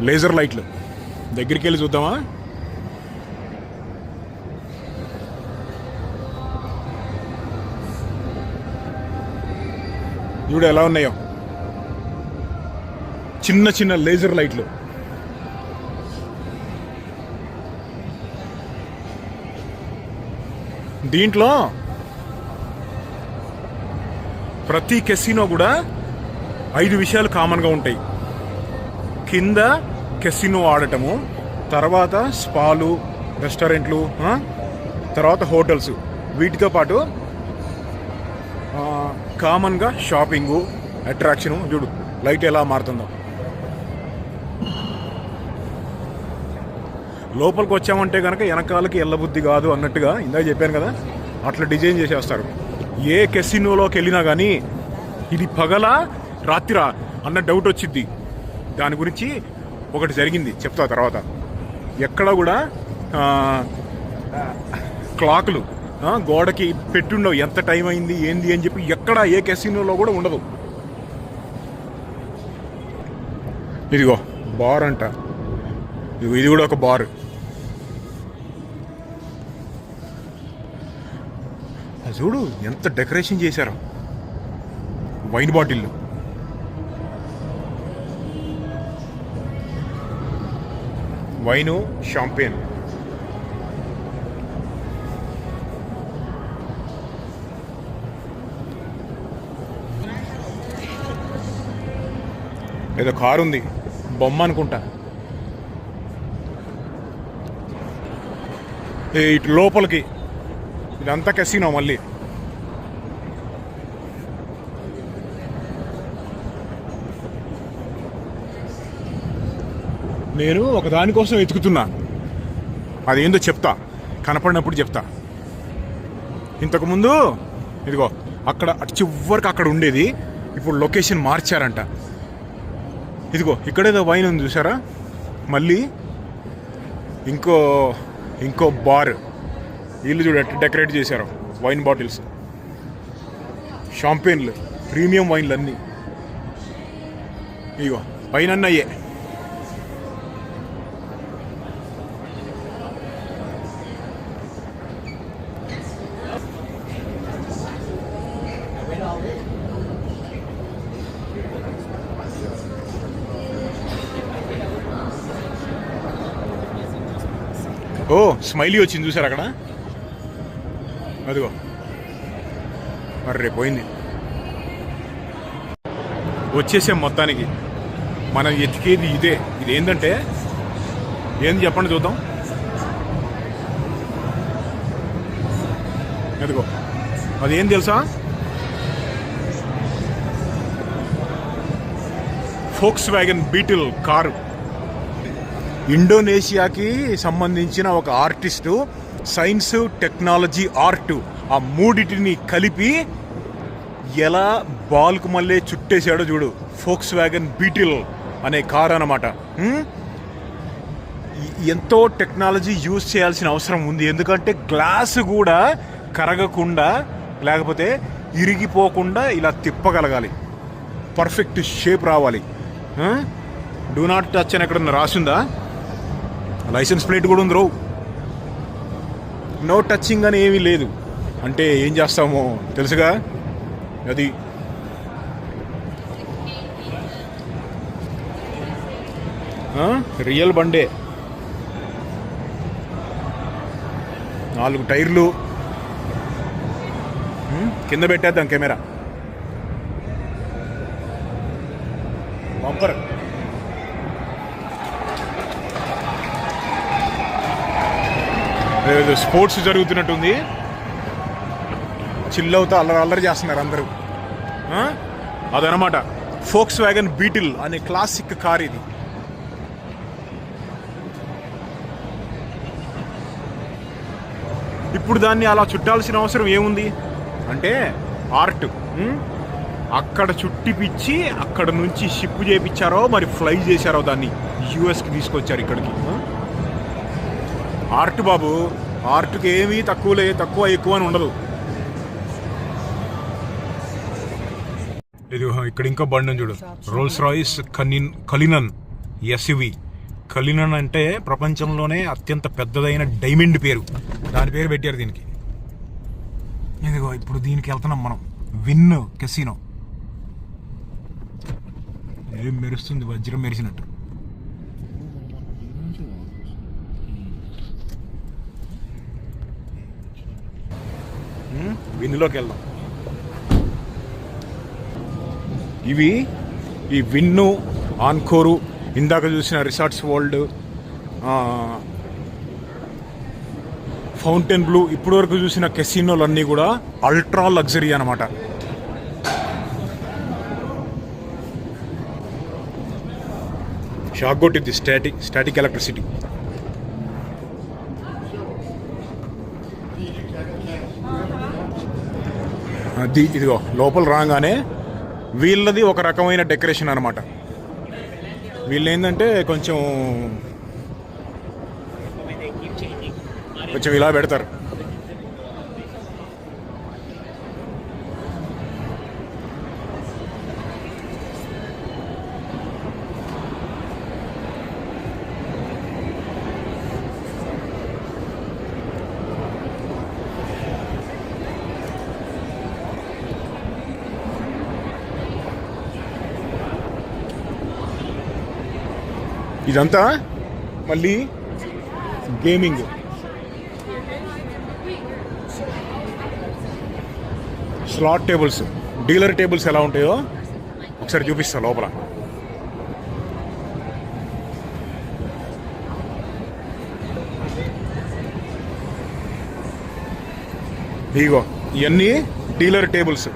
లేజర్ లైట్లు దగ్గరికి వెళ్ళి చూద్దామా? చూడు ఎలా ఉన్నాయో, చిన్న చిన్న లేజర్ లైట్లు. దీంట్లో ప్రతి కెసినో కూడా 5 విషయాలు కామన్గా ఉంటాయి. కింద కెసినో ఆడటము, తర్వాత స్పాలు, రెస్టారెంట్లు, తర్వాత హోటల్స్, వీటితో పాటు కామన్గా షాపింగు, అట్రాక్షను. చూడు లైట్ ఎలా మారుతుందో. లోపలికి వచ్చామంటే కనుక వెనకాలకి ఎల్లబుద్ధి కాదు అన్నట్టుగా ఇందాక చెప్పాను కదా, అట్లా డిజైన్ చేసేస్తారు. ఏ కెసినోలోకి వెళ్ళినా కానీ ఇది పగలా రాత్రిరా అన్న డౌట్ వచ్చింది. దాని గురించి ఒకటి జరిగింది, చెప్తా తర్వాత. ఎక్కడ కూడా క్లాకులు గోడకి పెట్టుండవు, ఎంత టైం అయింది ఏంది అని చెప్పి ఎక్కడ ఏ కెసినోలో కూడా ఉండదు. ఇదిగో బార్ అంట, ఇది కూడా ఒక బార్. చూడు ఎంత డెకరేషన్ చేశారో, వైన్ బాటిల్, వైను, షాంపేన్. ఏదో కారు ఉంది, బొమ్మ అనుకుంటా. ఇటు లోపలికి ఇదంతా కెసినో. మళ్ళీ నేను ఒక దానికోసం వెతుకుతున్నా, అదేందో చెప్తా, కనపడినప్పుడు చెప్తా. ఇంతకుముందు ఇదిగో అక్కడ అటు చివరికి అక్కడ ఉండేది, ఇప్పుడు లొకేషన్ మార్చారంట. ఇదిగో ఇక్కడేదో వైన్ ఉంది చూసారా, మళ్ళీ ఇంకో బార్. వీళ్ళు చూడ డెకరేట్ చేశారు, వైన్ బాటిల్స్, షాంపేన్లు, ప్రీమియం వైన్లు అన్నీ. ఇగో పైన అయ్యే. ఓ స్మైలీ వచ్చింది చూసారు అక్కడ, అదిగో. అర్రే పోయింది. వచ్చేసాం మొత్తానికి. మనం ఎతికేది ఇదే. ఇది ఏంటంటే ఏంది చెప్పండి చూద్దాం. అదిగో అదేం తెలుసా, ఫోక్స్ వ్యాగన్ బీటిల్ కారు. ఇండోనేషియాకి సంబంధించిన ఒక ఆర్టిస్టు సైన్స్, టెక్నాలజీ, ఆర్ట్, ఆ మూడిటిని కలిపి ఎలా బాల్కు మళ్ళీ చుట్టేశాడో చూడు. ఫోక్స్ వ్యాగన్ బీటిల్ అనే కార్ అన్నమాట. ఎంతో టెక్నాలజీ యూజ్ చేయాల్సిన అవసరం ఉంది, ఎందుకంటే గ్లాస్ కూడా కరగకుండా లేకపోతే ఇరిగిపోకుండా ఇలా తిప్పగలగాలి, పర్ఫెక్ట్ షేప్ రావాలి. డూ నాట్ టచ్ అని ఎక్కడన్నా రాసిందా? లైసెన్స్ ప్లేట్ కూడా ఉంది. నో టచింగ్ అని ఏమీ లేదు. అంటే ఏం చేస్తామో తెలుసుగా, అది రియల్ బండే. 4 టైర్లు కింద పెట్టేద్దాం కెమెరా. బంపర్. స్పోర్ట్స్ జరుగుతున్నట్టుంది, చిల్ అవుతా అల్లరి చేస్తున్నారు అందరూ. అదనమాట ఫోక్స్ వ్యాగన్ బీటిల్ అనే క్లాసిక్ కార్ ఇది. ఇప్పుడు దాన్ని అలా చుట్టాల్సిన అవసరం ఏముంది అంటే, ఆర్ట్. అక్కడ చుట్టిపిచ్చి అక్కడ నుంచి షిప్ చేయించారో మరి ఫ్లై చేశారో దాన్ని యూఎస్కి తీసుకొచ్చారు ఇక్కడికి. ఆర్ట్ బాబు, ఆర్ట్కి ఏమీ తక్కువ ఎక్కువ అని ఉండదు. ఇది ఇక్కడ ఇంకో బండి చూడు, రోల్స్ రాయిస్ కలినన్ ఎస్యువి. కలినన్ అంటే ప్రపంచంలోనే అత్యంత పెద్దదైన డైమండ్ పేరు, దాని పేరు పెట్టారు దీనికి. ఇదిగో ఇప్పుడు దీనికి వెళ్తున్నాం మనం, విన్ కెసినో. ఏం మెరుస్తుంది, వజ్రం మెరిసినట్టు. విన్నులోకి వెళ్దాం. ఇవి ఈ విన్ను, ఆన్కోరు, ఇందాక చూసిన రిసార్ట్స్ వరల్డ్, ఫౌంటైన్ బ్లూ, ఇప్పటి వరకు చూసిన కెసినోలన్నీ కూడా అల్ట్రా లగ్జరీ అన్నమాట. షాక్ కొట్టింది స్టాటిక్ ఎలక్ట్రిసిటీ. అది ఇదిగో లోపల రాగానే వీళ్ళది ఒక రకమైన డెకరేషన్ అనమాట. వీళ్ళు ఏంటంటే కొంచెం ఇలా పెడతారు. ఇదంతా మళ్ళీ gaming. Slot tables, dealer tables ఎలా ఉంటాయో ఒకసారి చూపిస్తా లోపల. ఇగో ఇవన్నీ డీలర్ టేబుల్స్.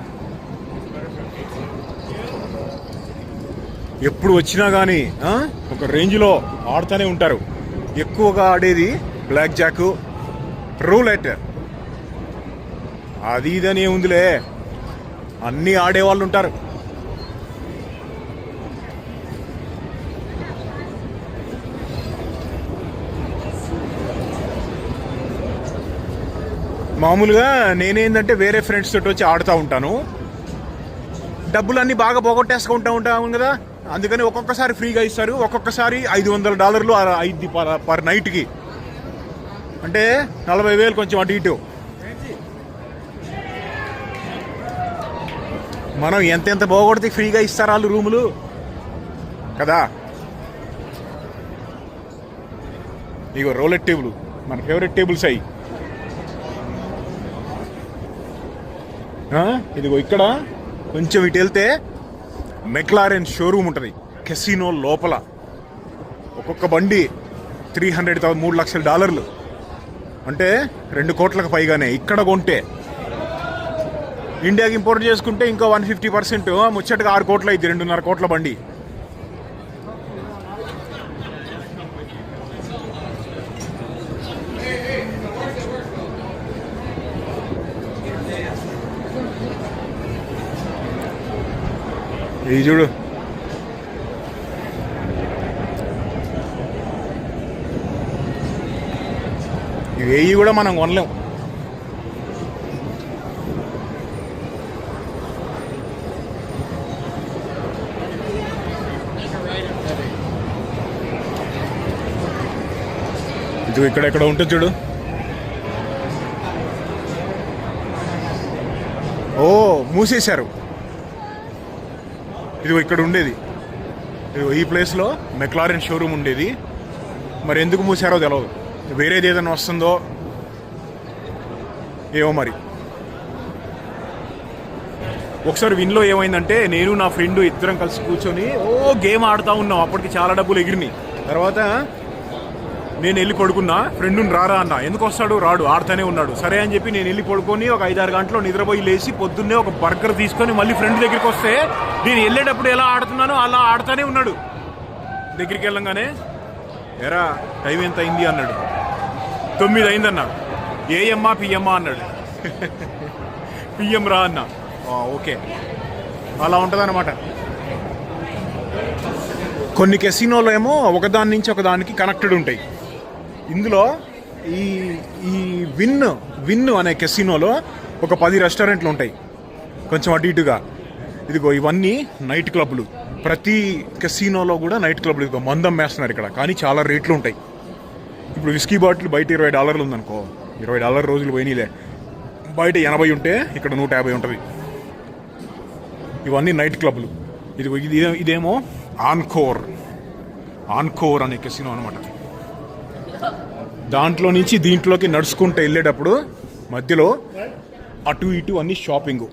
ఎప్పుడు వచ్చినా కానీ ఒక రేంజ్లో ఆడుతూనే ఉంటారు. ఎక్కువగా ఆడేది బ్లాక్ జాక్, రూలెట్, అది ఇదని ఏముందిలే, అన్నీ ఆడేవాళ్ళు ఉంటారు. మామూలుగా నేనేందంటే వేరే ఫ్రెండ్స్ తోటి వచ్చి ఆడుతూ ఉంటాను. డబ్బులన్నీ బాగా పోగొట్టేసుకుంటూ ఉంటాము కదా, అందుకని ఒక్కొక్కసారి ఫ్రీగా ఇస్తారు, ఒక్కొక్కసారి $500 అయింది పర్ నైట్కి. అంటే 40,000 కొంచెం అటు ఇటు. మనం ఎంతెంత పోగొడితే ఫ్రీగా ఇస్తారు వాళ్ళు రూములు కదా. ఇగో రోలెట్ టేబుల్, మన ఫేవరెట్ టేబుల్స్ అయ్యి. ఇదిగో ఇక్కడ కొంచెం ఇటు వెళ్తే మెక్లారెన్ షోరూమ్ ఉంటుంది కెసినో లోపల. ఒక్కొక్క బండి $300,000 3,00,000 అంటే 2 కోట్లకు పైగానే. ఇక్కడ కొంటే ఇండియాకి ఇంపోర్ట్ చేసుకుంటే ఇంకో 150%, ముచ్చటగా 6 కోట్లు అయింది, 2.5 కోట్ల బండి. ఇది చూడు, ఇవేయి కూడా మనం కొనలేం. ఇది ఇక్కడెక్కడ ఉంటుంది చూడు. ఓ మూసేశారు. ఇది ఇక్కడ ఉండేది, ఈ ప్లేస్లో మెక్లారెన్ షోరూమ్ ఉండేది. మరి ఎందుకు మూసారో తెలియదు, వేరేది ఏదైనా వస్తుందో ఏమో మరి. ఒకసారి విన్లో ఏమైందంటే నేను నా ఫ్రెండ్ ఇద్దరం కలిసి కూర్చొని గేమ్ ఆడుతూ ఉన్నాం. అప్పటికి చాలా డబ్బులు ఎగిరినాయి. తర్వాత నేను వెళ్ళి పడుకున్నా, ఫ్రెండుని రారా అన్న. ఎందుకు వస్తాడు, రాడు, ఆడుతూనే ఉన్నాడు. సరే అని చెప్పి నేను వెళ్ళి పడుకొని ఒక 5-6 గంటలు నిద్రపోయి లేచి పొద్దున్నే ఒక బర్గర్ తీసుకొని మళ్ళీ ఫ్రెండ్ దగ్గరికి వస్తే నేను వెళ్ళేటప్పుడు ఎలా ఆడుతున్నానో అలా ఆడుతూనే ఉన్నాడు. దగ్గరికి వెళ్ళంగానే ఎరా టైం ఎంత అయింది అన్నాడు. 9 అయిందన్నా. ఏఎమ్మా పిఎమ్మా అన్నాడు. పిఎం రా అన్న. ఓకే, అలా ఉంటుంది అన్నమాట. కొన్ని కెసినోలో ఏమో ఒకదాని నుంచి ఒకదానికి కనెక్టెడ్ ఉంటాయి. ఇందులో ఈ విన్ అనే కెసినోలో ఒక 10 రెస్టారెంట్లు ఉంటాయి కొంచెం అటు ఇటుగా. ఇదిగో ఇవన్నీ నైట్ క్లబ్లు. ప్రతి కెసినోలో కూడా నైట్ క్లబ్లు. ఇదిగో మందం వేస్తున్నారు ఇక్కడ, కానీ చాలా రేట్లు ఉంటాయి. ఇప్పుడు విస్కీ బాటిల్ బయట $20 ఉందనుకో, $20 రోజులు పోయినాయిలే. బయట 80 ఉంటే ఇక్కడ 150 ఉంటుంది. ఇవన్నీ నైట్ క్లబ్లు. ఇదిగో ఇదేమో ఆన్కోర్ అనే కెసినో అనమాట. దాంట్లో నుంచి దీంట్లోకి నడుచుకుంటూ వెళ్ళేటప్పుడు మధ్యలో అటు ఇటు అన్ని షాపింగ్.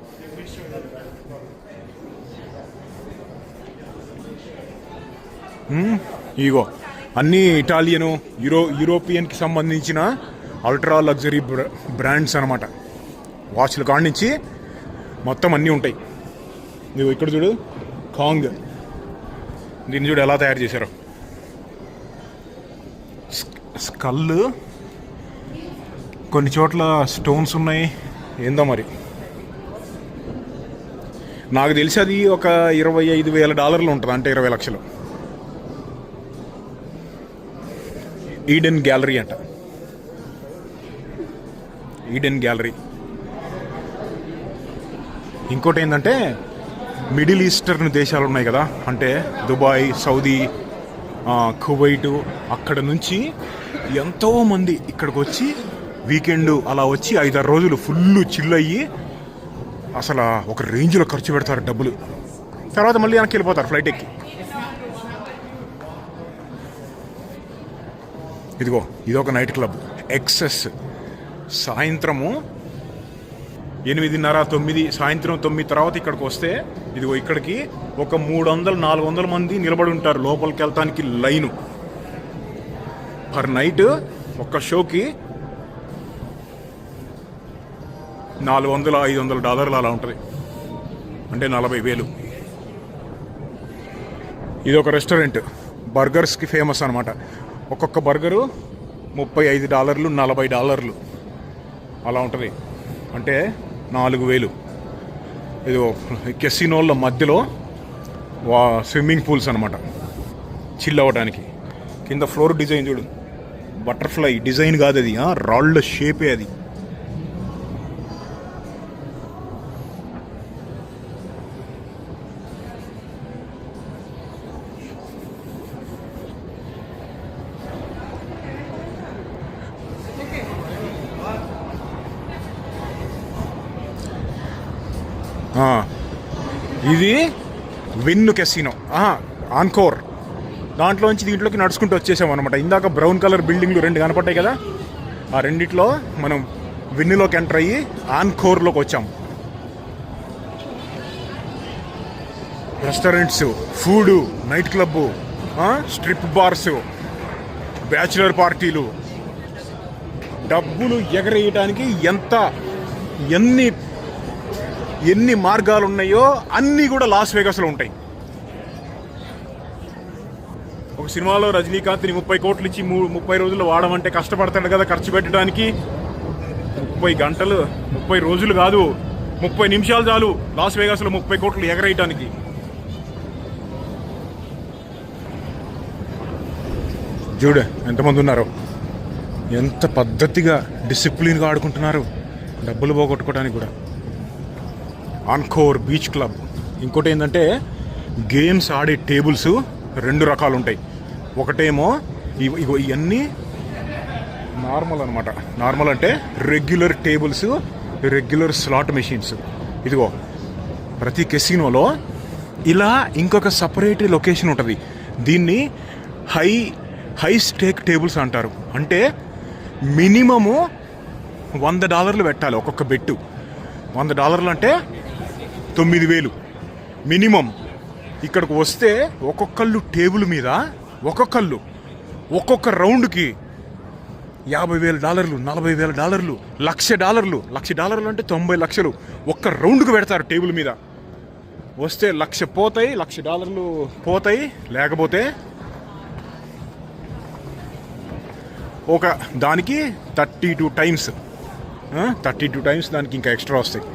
ఇగో అన్నీ ఇటాలియను యూరోపియన్కి సంబంధించిన అల్ట్రా లగ్జరీ బ్రాండ్స్ అనమాట. వాచ్ల కాడి నుంచి మొత్తం అన్నీ ఉంటాయి. నువ్వు ఇక్కడ చూడు, కాంగ్, దీన్ని చూడు ఎలా తయారు చేశారు. స్కల్, కొన్ని చోట్ల స్టోన్స్ ఉన్నాయి, ఏందో మరి. నాకు తెలిసి అది ఒక $25,000 ఉంటుంది, అంటే 20 లక్షలు. ఈడెన్ గ్యాలరీ అంట, ఈడెన్ గ్యాలరీ. ఇంకోటి ఏంటంటే మిడిల్ ఈస్టర్న్ దేశాలు ఉన్నాయి కదా, అంటే దుబాయ్, సౌదీ, కువైట్, అక్కడ నుంచి ఎంతోమంది ఇక్కడికి వచ్చి వీకెండ్ అలా వచ్చి 5-6 రోజులు ఫుల్ చిల్ అయ్యి అసలు ఒక రేంజ్లో ఖర్చు పెడతారు డబ్బులు. తర్వాత మళ్ళీ వెనక్కి వెళ్ళిపోతారు ఫ్లైట్ ఎక్కి. ఇదిగో ఇదొక నైట్ క్లబ్, ఎక్సెస్. సాయంత్రము 8:30-9, సాయంత్రం 9 తర్వాత ఇక్కడికి వస్తే ఇదిగో ఇక్కడికి ఒక 300-400 మంది నిలబడి ఉంటారు లోపలికి వెళ్తానికి లైను. పర్ నైట్ ఒక్క షోకి $400-500 అలా ఉంటుంది, అంటే 40,000. ఇది ఒక రెస్టారెంట్, బర్గర్స్కి ఫేమస్ అనమాట. ఒక్కొక్క బర్గరు $35, $40 అలా ఉంటుంది, అంటే 4,000. ఇది కెసినోళ్ళ మధ్యలో స్విమ్మింగ్ పూల్స్ అనమాట, చిల్ అవ్వడానికి. కింద ఫ్లోర్ డిజైన్ చూడు, బటర్ఫ్లై డిజైన్ కాదు అది, రాళ్ళ షేపే అది. ఇది విన్ కెసినో, ఆన్కోర్. దాంట్లోంచి దీంట్లోకి నడుచుకుంటూ వచ్చేసాం అనమాట. ఇందాక బ్రౌన్ కలర్ బిల్డింగ్లు 2 కనపడ్డాయి కదా, ఆ రెండిట్లో మనం విన్నులోకి ఎంటర్ అయ్యి ఆన్కోర్లోకి వచ్చాం. Restaurants, food, night club, strip bars, bachelor పార్టీలు, డబ్బులు ఎగరేయటానికి ఎన్ని మార్గాలు ఉన్నాయో అన్నీ కూడా లాస్ వేగాస్లో ఉంటాయి. ఒక సినిమాలో రజనీకాంత్ని 30 కోట్లు ఇచ్చి 30 రోజులు వాడమంటే కష్టపడతాడు కదా ఖర్చు పెట్టడానికి. 30 గంటలు, 30 రోజులు కాదు, 30 నిమిషాలు చాలు లాస్ వేగాస్లో 30 కోట్లు ఎగరేయటానికి. చూడు ఎంతమంది ఉన్నారో, ఎంత పద్ధతిగా డిసిప్లిన్గా ఆడుకుంటున్నారు, డబ్బులు పోగొట్టుకోవడానికి కూడా. ఆన్కోర్ బీచ్ క్లబ్. ఇంకోటి ఏంటంటే గేమ్స్ ఆడే టేబుల్స్ 2 రకాలు ఉంటాయి. ఒకటేమో ఇవన్నీ నార్మల్ అనమాట. నార్మల్ అంటే regular tables, regular slot machines. ఇదిగో ప్రతి కెసినోలో ఇలా ఇంకొక సపరేట్ లొకేషన్ ఉంటుంది. దీన్ని హై స్టేక్ టేబుల్స్ అంటారు. అంటే మినిమము $100 పెట్టాలి ఒక్కొక్క బెట్టు. $100 అంటే 9,000 మినిమం. ఇక్కడికి వస్తే ఒక్కొక్కళ్ళు టేబుల్ మీద ఒక్కొక్క రౌండ్కి $50,000, $40,000, $1,00,000 అంటే 90 లక్షలు ఒక్క రౌండ్కి పెడతారు టేబుల్ మీద. వస్తే $1,00,000 పోతాయి, $1,00,000 పోతాయి. లేకపోతే ఒక దానికి 32 టైమ్స్ దానికి ఇంకా ఎక్స్ట్రా వస్తాయి.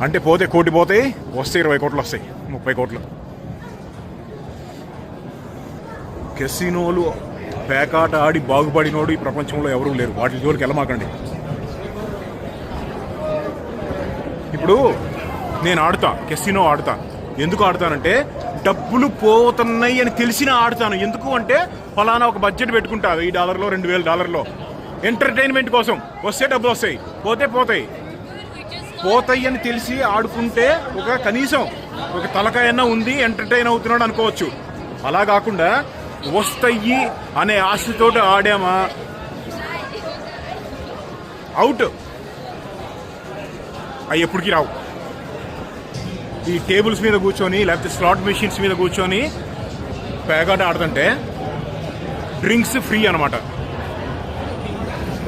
అంటే పోతే 1 కోటి పోతాయి, వస్తే 20 కోట్లు వస్తాయి, 30 కోట్లు. కెసినోలు పేకాట ఆడి బాగుపడినోడు ఈ ప్రపంచంలో ఎవరూ లేరు. వాటి జోలికి వెళ్ళమాకండి. ఇప్పుడు నేను కెసినో ఆడతా. ఎందుకు ఆడతానంటే డబ్బులు పోతున్నాయి అని తెలిసినా ఆడతాను. ఎందుకు అంటే ఫలానా ఒక బడ్జెట్ పెట్టుకుంటా, $1,000, $2,000 ఎంటర్టైన్మెంట్ కోసం. వస్తే డబ్బులు వస్తాయి, పోతాయి అని తెలిసి ఆడుకుంటే ఒక కనీసం ఒక తలకాయన్నా ఉంది, ఎంటర్టైన్ అవుతున్నాడు అనుకోవచ్చు. అలా కాకుండా వస్తాయి అనే ఆశతోటి ఆడామా అవుట్. అవి ఎప్పటికీ రావు. ఈ టేబుల్స్ మీద కూర్చొని లేకపోతే స్లాట్ మెషిన్స్ మీద కూర్చొని పేకాట ఆడుతుంటే డ్రింక్స్ ఫ్రీ అనమాట.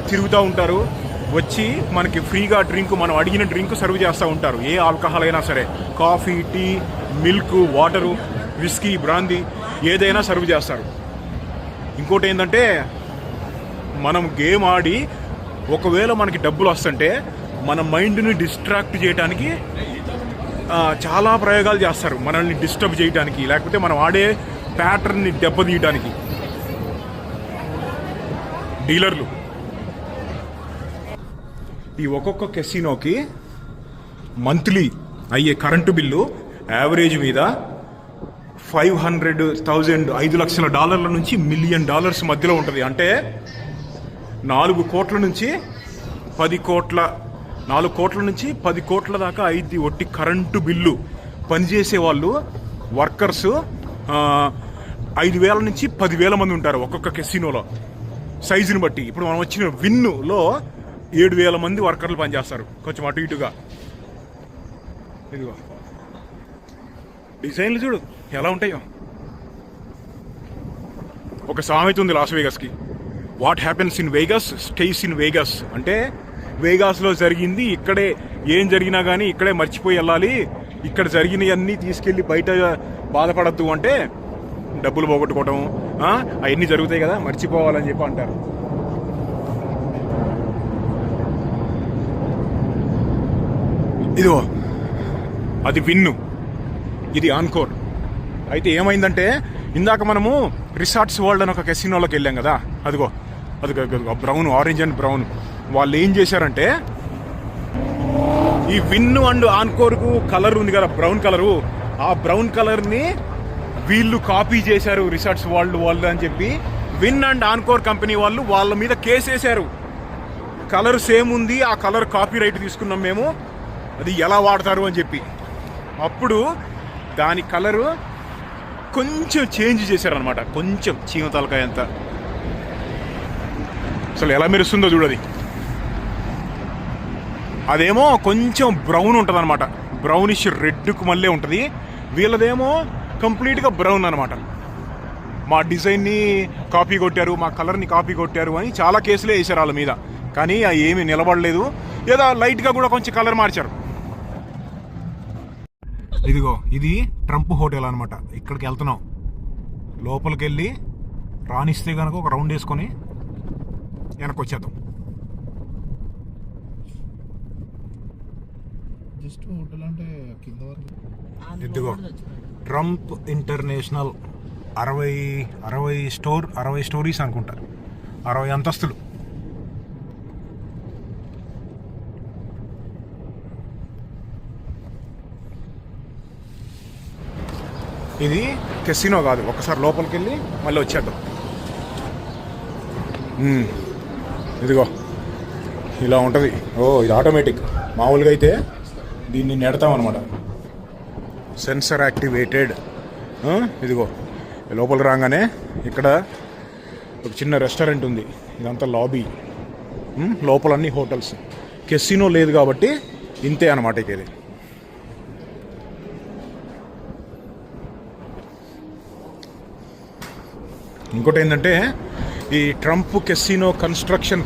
తిరుగుతూ ఉంటారు, వచ్చి మనకి ఫ్రీగా డ్రింక్, మనం అడిగిన డ్రింక్ సర్వ్ చేస్తూ ఉంటారు. ఏ ఆల్కహాల్ అయినా సరే, coffee, tea, milk, water, whisky, brandy ఏదైనా సర్వ్ చేస్తారు. ఇంకోటి ఏంటంటే మనం గేమ్ ఆడి ఒకవేళ మనకి డబ్బులు వస్తుంటే మన మైండ్ని డిస్ట్రాక్ట్ చేయడానికి చాలా ప్రయోగాలు చేస్తారు, మనల్ని డిస్టర్బ్ చేయడానికి, లేకపోతే మనం ఆడే ప్యాటర్న్ని దెబ్బతీయడానికి డీలర్లు. ఈ ఒక్కొక్క కెసినోకి మంత్లీ అయ్యే కరెంటు బిల్లు యావరేజ్ మీద $500,000 $5,00,000 నుంచి $1 మిలియన్ మధ్యలో ఉంటుంది. అంటే 4 కోట్ల నుంచి 10 కోట్ల 4 కోట్ల నుంచి 10 కోట్ల దాకా అయింది ఒట్టి కరెంటు బిల్లు. పనిచేసే వాళ్ళు వర్కర్స్ 5,000 నుంచి 10,000 మంది ఉంటారు ఒక్కొక్క కెసినోలో సైజుని బట్టి. ఇప్పుడు మనం వచ్చిన విన్నులో 7,000 మంది వర్కర్లు పనిచేస్తారు, కొంచెం అటు ఇటుగా. ఇదిగో డిజైన్లు చూడు ఎలా ఉంటాయో. ఒక సామెత ఉంది లాస్ వేగస్కి, what happens in Vegas stays in Vegas. అంటే వేగాస్లో జరిగింది ఇక్కడే, ఏం జరిగినా కానీ ఇక్కడే మర్చిపోయి వెళ్ళాలి, ఇక్కడ జరిగినవన్నీ తీసుకెళ్ళి బయట బాధపడద్దు అంటే డబ్బులు పోగొట్టుకోవటం అవన్నీ జరుగుతాయి కదా, మర్చిపోవాలని చెప్పి అంటారు. ఇదిగో అది విన్ను, ఇది ఆన్కోర్. అయితే ఏమైందంటే ఇందాక మనము రిసార్ట్స్ వరల్డ్ అని ఒక కెసినోలోకి వెళ్ళాం కదా, అదిగో అదిగో బ్రౌన్, ఆరెంజ్ అండ్ బ్రౌన్. వాళ్ళు ఏం చేశారంటే ఈ విన్ను అండ్ ఆన్కోర్కు కలర్ ఉంది కదా బ్రౌన్ కలరు, ఆ బ్రౌన్ కలర్ని వీళ్ళు కాపీ చేశారు రిసార్ట్స్ వరల్డ్ అని చెప్పి. విన్ అండ్ ఆన్కోర్ కంపెనీ వాళ్ళు వాళ్ళ మీద కేసేశారు. కలర్ సేమ్ ఉంది, ఆ కలర్ కాపీ రైట్ తీసుకున్నాం మేము, అది ఎలా వాడతారు అని చెప్పి. అప్పుడు దాని కలరు కొంచెం చేంజ్ చేశారనమాట, కొంచెం చీమ తలకాయ అంత. అసలు ఎలా మెరుస్తుందో చూడది. అదేమో కొంచెం బ్రౌన్ ఉంటుంది అనమాట, బ్రౌనిష్ రెడ్కు మళ్ళీ ఉంటుంది. వీళ్ళదేమో కంప్లీట్గా బ్రౌన్ అనమాట. మా డిజైన్ని కాపీ కొట్టారు, మా కలర్ని కాపీ కొట్టారు అని చాలా కేసులే వేశారు వాళ్ళ మీద. కానీ అవి ఏమీ నిలబడలేదు, ఏదో లైట్గా కూడా కొంచెం కలర్ మార్చారు. ఇదిగో ఇది ట్రంప్ హోటల్ అనమాట. ఇక్కడికి వెళ్తున్నాం, లోపలికి వెళ్ళి రానిస్తే కనుక ఒక రౌండ్ వేసుకొని వెనక్కి వచ్చేద్దాం. జస్ట్ హోటల్ అంటే కింద వరకు. ఇదిగో ట్రంప్ ఇంటర్నేషనల్ 60 స్టోరీస్ అనుకుంటా, 60 అంతస్తులు. ఇది కెసినో కాదు, ఒకసారి లోపలికి వెళ్ళి మళ్ళీ వచ్చేద్దాం. ఇదిగో ఇలా ఉంటుంది. ఇది ఆటోమేటిక్. మామూలుగా అయితే దీన్ని నెడతామన్నమాట, సెన్సర్ యాక్టివేటెడ్. ఇదిగో లోపల రాగానే ఇక్కడ ఒక చిన్న రెస్టారెంట్ ఉంది, ఇదంతా లాబీ, లోపలన్నీ హోటల్స్. కెసినో లేదు కాబట్టి ఇంతే అన్నమాట. ఇది ఇంకోటి ఏంటంటే ఈ ట్రంప్ కెసినో కన్స్ట్రక్షను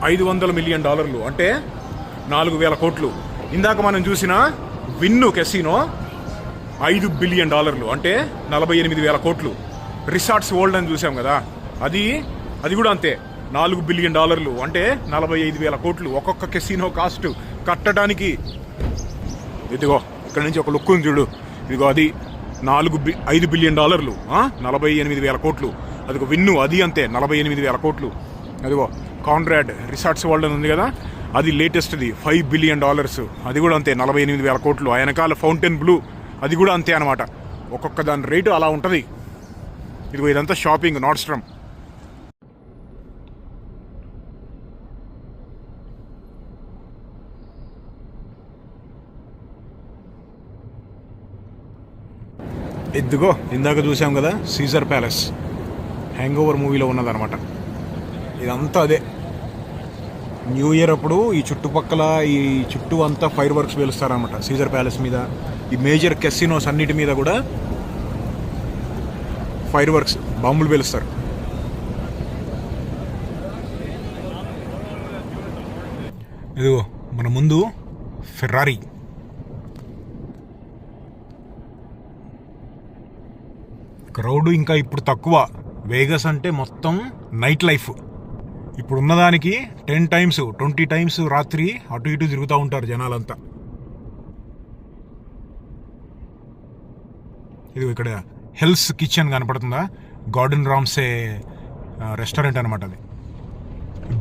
$500 మిలియన్, అంటే 4,000 కోట్లు. ఇందాక మనం చూసిన విన్ను కెసినో $5 బిలియన్, అంటే 48,000 కోట్లు. రిసార్ట్స్ వరల్డ్ అని చూసాం కదా, అది కూడా అంతే, $4 బిలియన్, అంటే 45,000 కోట్లు. ఒక్కొక్క కెసినో కాస్ట్ కట్టడానికి. ఇదిగో ఇక్కడ నుంచి ఒక లుక్ ఉంది చూడు, ఇదిగో అది $5 బిలియన్, 48,000 కోట్లు. అదిగో విన్ను, అది అంతే 48,000 కోట్లు. అదిగో కాన్రాడ్ రిసార్ట్స్ వరల్డ్ అని ఉంది కదా, అది లేటెస్ట్ది $5 బిలియన్, అది కూడా అంతే 48,000 కోట్లు. ఆ వెనకాల ఫౌంటైన్ బ్లూ, అది కూడా అంతే అనమాట. ఒక్కొక్క దాని రేటు అలా ఉంటుంది. ఇదిగో ఇదంతా షాపింగ్ నార్డ్స్ట్రమ్. ఇదిగో ఇందాక చూసాం కదా సీజర్ ప్యాలెస్, హ్యాంగ్ ఓవర్ మూవీలో ఉన్నదనమాట. ఇదంతా అదే. న్యూ ఇయర్ అప్పుడు ఈ చుట్టుపక్కల ఈ చుట్టూ అంతా ఫైర్ వర్క్స్ పేలుస్తారనమాట. సీజర్ ప్యాలెస్ మీద, ఈ మేజర్ కెసినోస్ అన్నిటి మీద కూడా ఫైర్ వర్క్స్, బాంబులు పేలుస్తారు. ఇదిగో మన ముందు ఫెర్రారీ. క్రౌడ్ ఇంకా ఇప్పుడు తక్కువ. వేగస్ అంటే మొత్తం నైట్ లైఫ్. ఇప్పుడు ఉన్నదానికి 10 times 20 times రాత్రి అటు ఇటు తిరుగుతూ ఉంటారు జనాలంతా. ఇది ఇక్కడ హెల్స్ కిచెన్ కనపడుతుందా? గార్డెన్ రామ్సే రెస్టారెంట్ అనమాట. అది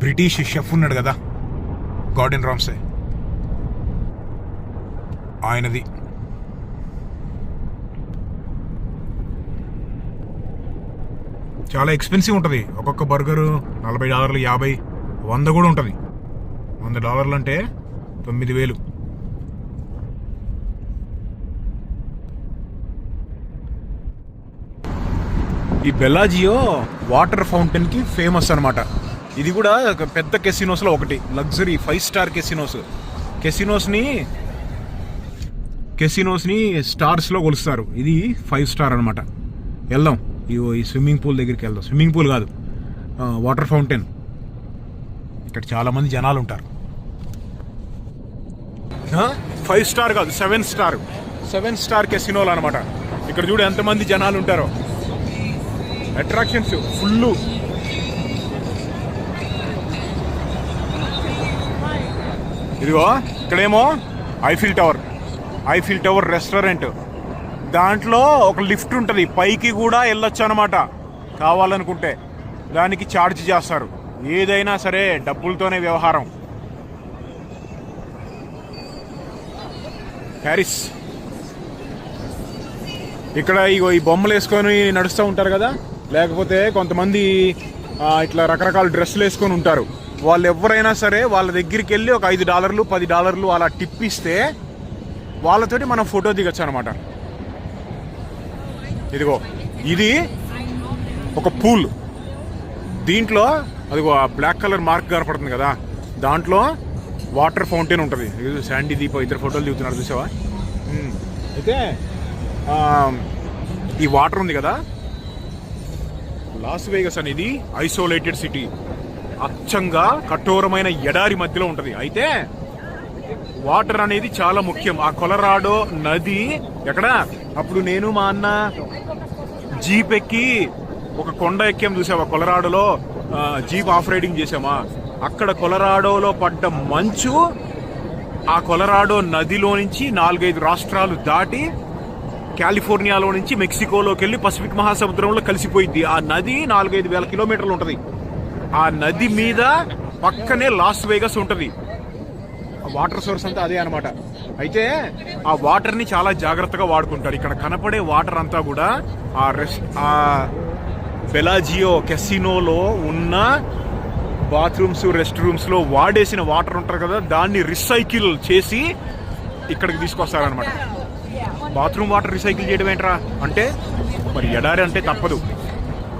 బ్రిటిష్ షెఫ్ ఉన్నాడు కదా గార్డెన్ రామ్సే, ఆయనది. చాలా ఎక్స్పెన్సివ్ ఉంటుంది. ఒక్కొక్క బర్గరు $40, $50, $100 కూడా ఉంటుంది. $100 అంటే 9,000. ఈ బెల్లాజియో వాటర్ ఫౌంటైన్కి ఫేమస్ అనమాట. ఇది కూడా ఒక పెద్ద కెసినోస్లో ఒకటి, లగ్జరీ 5 star కెసినోస్. కెసినోస్ని స్టార్స్లో కొలుస్తారు. ఇది 5 star అనమాట. వెళ్దాం ఈ స్విమ్మింగ్ పూల్ దగ్గరికి వెళ్దాం. స్విమ్మింగ్ పూల్ కాదు, వాటర్ ఫౌంటైన్. ఇక్కడ చాలామంది జనాలు ఉంటారు. 5 star కాదు, 7 star కెసినోలు అనమాట. ఇక్కడ చూడు ఎంతమంది జనాలు ఉంటారో. Attractions full. ఇదిగో ఇక్కడేమో ఐఫిల్ టవర్ రెస్టారెంట్. దాంట్లో ఒక లిఫ్ట్ ఉంటుంది, పైకి కూడా వెళ్ళొచ్చు అనమాట కావాలనుకుంటే. దానికి ఛార్జ్ చేస్తారు. ఏదైనా సరే డబ్బులతోనే వ్యవహారం. ప్యారిస్. ఇక్కడ ఇగో ఈ బొమ్మలు వేసుకొని నడుస్తూ ఉంటారు కదా, లేకపోతే కొంతమంది ఇట్లా రకరకాల డ్రెస్సులు వేసుకొని ఉంటారు. వాళ్ళు ఎవరైనా సరే వాళ్ళ దగ్గరికి వెళ్ళి ఒక $5, $10 అలా టిప్ ఇస్తే వాళ్ళతోటి మనం ఫోటో దిగచ్చు అనమాట. ఇదిగో ఇది ఒక పూల్. దీంట్లో అదిగో ఆ బ్లాక్ కలర్ మార్క్ కనపడుతుంది కదా, దాంట్లో వాటర్ ఫౌంటైన్ ఉంటుంది. శాండీ దీప ఇద్దరు ఫోటోలు దిగుతున్నారు చూసావా. అయితే ఈ వాటర్ ఉంది కదా, లాస్ వేగస్ అనేది ఐసోలేటెడ్ సిటీ, అచ్చంగా కఠోరమైన ఎడారి మధ్యలో ఉంటుంది. అయితే వాటర్ అనేది చాలా ముఖ్యం. ఆ కొలరాడో నది ఎక్కడ, అప్పుడు నేను మా అన్న జీప్ ఎక్కి ఒక కొండ ఎక్కాం చూసావా కొలరాడోలో, జీప్ ఆఫ్ రైడింగ్ చేసామా. అక్కడ కొలరాడోలో పడ్డ మంచు ఆ కొలరాడో నదిలో నుంచి 4-5 రాష్ట్రాలు దాటి కాలిఫోర్నియాలో నుంచి మెక్సికోలోకి వెళ్ళి పసిఫిక్ మహాసముద్రంలో కలిసిపోయింది. ఆ నది 4-5 వేల కిలోమీటర్లు ఉంటుంది. ఆ నది మీద పక్కనే లాస్ వేగస్ ఉంటుంది. వాటర్ సోర్స్ అంతా అదే అనమాట. అయితే ఆ వాటర్ని చాలా జాగ్రత్తగా వాడుకుంటారు. ఇక్కడ కనపడే వాటర్ అంతా కూడా ఆ బెలాజియో కెసినోలో ఉన్న బాత్రూమ్స్, రెస్ట్ రూమ్స్లో వాడేసిన వాటర్ ఉంటారు కదా, దాన్ని రీసైకిల్ చేసి ఇక్కడికి తీసుకొస్తారనమాట. బాత్రూమ్ వాటర్ రీసైకిల్ చేయడం ఏంట్రా అంటే, మరి ఎడారి అంటే తప్పదు,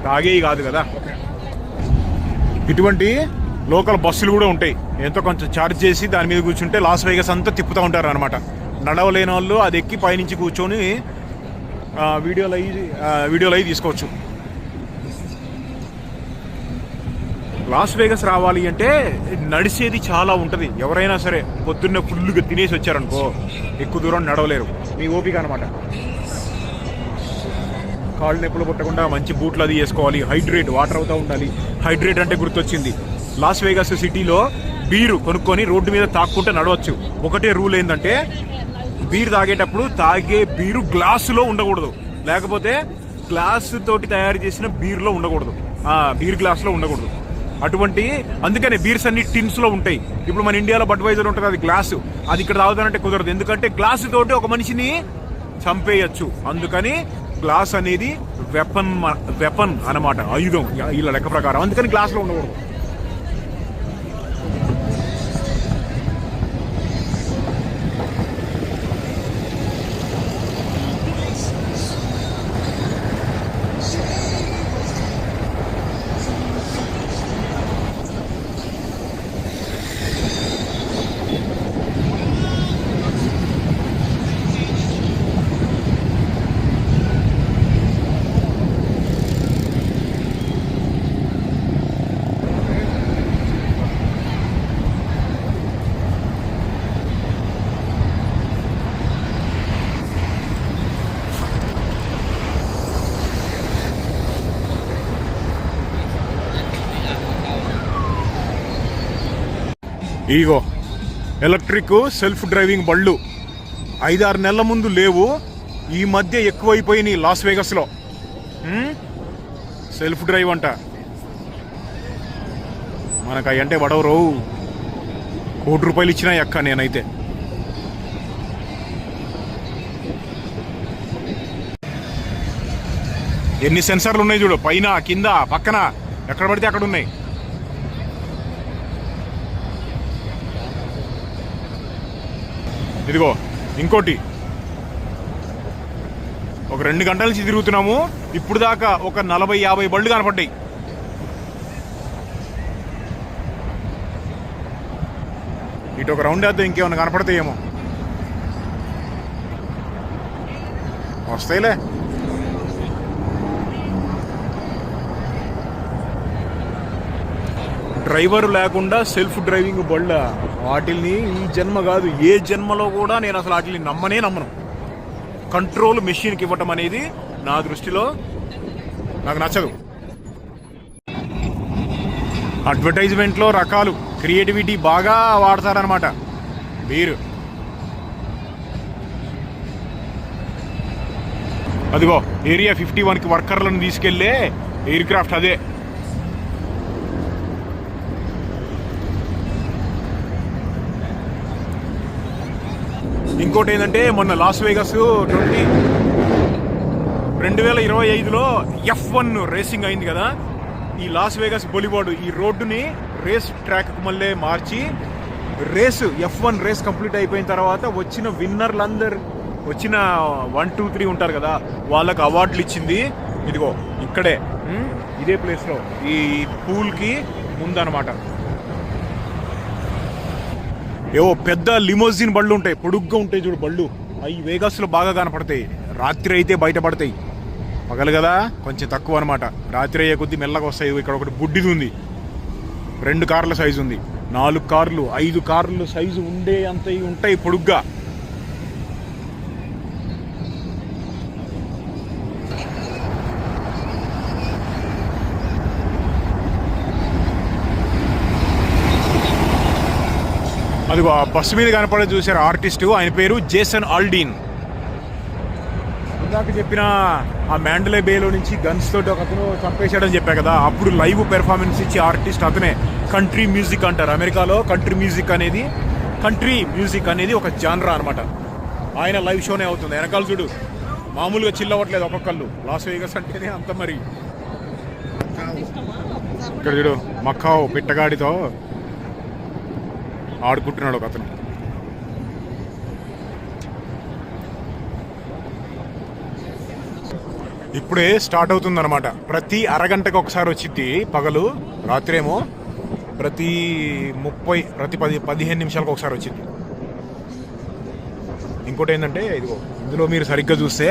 తాగేవి కాదు కదా. ఇటువంటి లోకల్ బస్సులు కూడా ఉంటాయి. ఎంతో కొంచెం ఛార్జ్ చేసి దాని మీద కూర్చుంటే లాస్ వేగస్ అంతా తిప్పుతూ ఉంటారు అనమాట. నడవలేని వాళ్ళు అది ఎక్కి పైనుంచి కూర్చొని వీడియోలు అవి తీసుకోవచ్చు. లాస్ వేగస్ రావాలి అంటే నడిచేది చాలా ఉంటుంది. ఎవరైనా సరే పొద్దున్నే ఫుల్గా తినేసి వచ్చారనుకో ఎక్కువ దూరం నడవలేరు. మీ ఓపిక అనమాట. కాళ్ళు నొప్పులు పుట్టకుండా మంచి బూట్లు అది వేసుకోవాలి. హైడ్రేట్, వాటర్ అవుతూ ఉండాలి. హైడ్రేట్ అంటే గుర్తొచ్చింది, లాస్ వేగస్ సిటీలో బీరు కొనుక్కొని రోడ్డు మీద తాక్కుంటే నడవచ్చు. ఒకటే రూల్ ఏంటంటే, బీర్ తాగేటప్పుడు తాగే బీరు గ్లాసులో ఉండకూడదు, లేకపోతే గ్లాసు తోటి తయారు చేసిన బీర్లో ఉండకూడదు, బీర్ గ్లాస్లో ఉండకూడదు. అందుకనే బీర్స్ అన్ని టిన్స్లో ఉంటాయి. ఇప్పుడు మన ఇండియాలో బడ్వైజర్ ఉంటుంది, అది గ్లాసు. అది ఇక్కడ తాగుతానంటే కుదరదు, ఎందుకంటే గ్లాసు తోటి ఒక మనిషిని చంపేయచ్చు. అందుకని గ్లాస్ అనేది వెపన్ అన్నమాట, ఆయుధం వీళ్ళ లెక్క ప్రకారం. అందుకని గ్లాస్లో ఉండకూడదు. ఇగో ఎలక్ట్రిక్ సెల్ఫ్ డ్రైవింగ్ బళ్ళు 5-6 నెలల ముందు లేవు, ఈ మధ్య ఎక్కువైపోయినాయి లాస్ వేగస్లో. సెల్ఫ్ డ్రైవ్ అంట. మనకు అవి అంటే వడవరు, ₹1,00,00,000 ఇచ్చినా ఎక్క నేనైతే. ఎన్ని సెన్సార్లు ఉన్నాయి చూడు, పైన కింద పక్కన ఎక్కడ పడితే అక్కడ ఉన్నాయి. ఇదిగో ఇంకోటి, ఒక 2 గంటల నుంచి తిరుగుతున్నాము, ఇప్పుడు దాకా ఒక 40-50 బళ్ళు కనపడ్డాయి. ఇటు ఒక రౌండ్ వేద్దాం, ఇంకేమన్నా కనపడతాయేమో. వస్తాయిలే. డ్రైవర్ లేకుండా సెల్ఫ్ డ్రైవింగ్ బళ్ళ, వాటిల్ని ఈ జన్మ కాదు ఏ జన్మలో కూడా నేను అసలు వాటిని నమ్మను. కంట్రోల్ మెషిన్కి ఇవ్వటం అనేది నా దృష్టిలో నాకు నచ్చదు. అడ్వర్టైజ్మెంట్లో రకాలు, క్రియేటివిటీ బాగా వాడతారనమాట మీరు. అదిగో ఏరియా 51కి వర్కర్లను తీసుకెళ్లే ఎయిర్ క్రాఫ్ట్ అదే. ఇంకోటి ఏంటంటే మొన్న లాస్ వేగస్ 2025లో F1 రేసింగ్ అయింది కదా. ఈ లాస్ వేగస్ బొలివాడు ఈ రోడ్డుని రేస్ ట్రాక్ మళ్ళీ మార్చి F1 రేస్ కంప్లీట్ అయిపోయిన తర్వాత వచ్చిన విన్నర్లందరూ, వచ్చిన 1, 2, 3 ఉంటారు కదా, వాళ్ళకి అవార్డులు ఇచ్చింది. ఇదిగో ఇక్కడే ఇదే ప్లేస్లో ఈ పూల్కి ముందనమాట. ఏవో పెద్ద లిమోజిన్ బళ్ళు ఉంటాయి, పొడుగ్గా ఉంటాయి చూడు బళ్ళు, అవి వేగస్లో బాగా కనపడతాయి. రాత్రి అయితే బయటపడతాయి, పగలు కదా కొంచెం తక్కువ అనమాట. రాత్రి అయ్యే కొద్దీ మెల్లగా వస్తాయి. ఇక్కడ ఒకటి బుడ్డిది ఉంది, 2 కార్ల సైజు ఉంది, 4 కార్లు 5 కార్లు సైజు ఉండే అంత ఉంటాయి పొడుగ్గా. అదిగో ఆ బస్సు మీద కనపడే చూసారు ఆర్టిస్టు, ఆయన పేరు జేసన్ ఆల్డీన్. ఇందాక చెప్పిన ఆ మ్యాండలే బేలో నుంచి గన్స్ తోటి ఒక అతను చంపేశాడని చెప్పా కదా, అప్పుడు లైవ్ పెర్ఫార్మెన్స్ ఇచ్చే ఆర్టిస్ట్ అతనే. కంట్రీ మ్యూజిక్ అంటారు అమెరికాలో. కంట్రీ మ్యూజిక్ అనేది ఒక జానరా అనమాట. ఆయన లైవ్ షోనే అవుతుంది. వెనకాల చూడు మామూలుగా చిల్ అవ్వట్లేదు ఒక్కొక్కళ్ళు. లాస్ వేగస్ అంటేనే అంత. మరి ఇక్కడ చూడు మక్కావ్ పిట్టగాడితో ఆడుకుంటున్నాడు ఒక అతను. ఇప్పుడే స్టార్ట్ అవుతుందన్నమాట. ప్రతి అరగంటకు ఒకసారి వచ్చింది పగలు, రాత్రేమో ప్రతి 15 నిమిషాలకు ఒకసారి వచ్చింది. ఇంకోటి ఏంటంటే ఇదిగో ఇందులో మీరు సరిగ్గా చూస్తే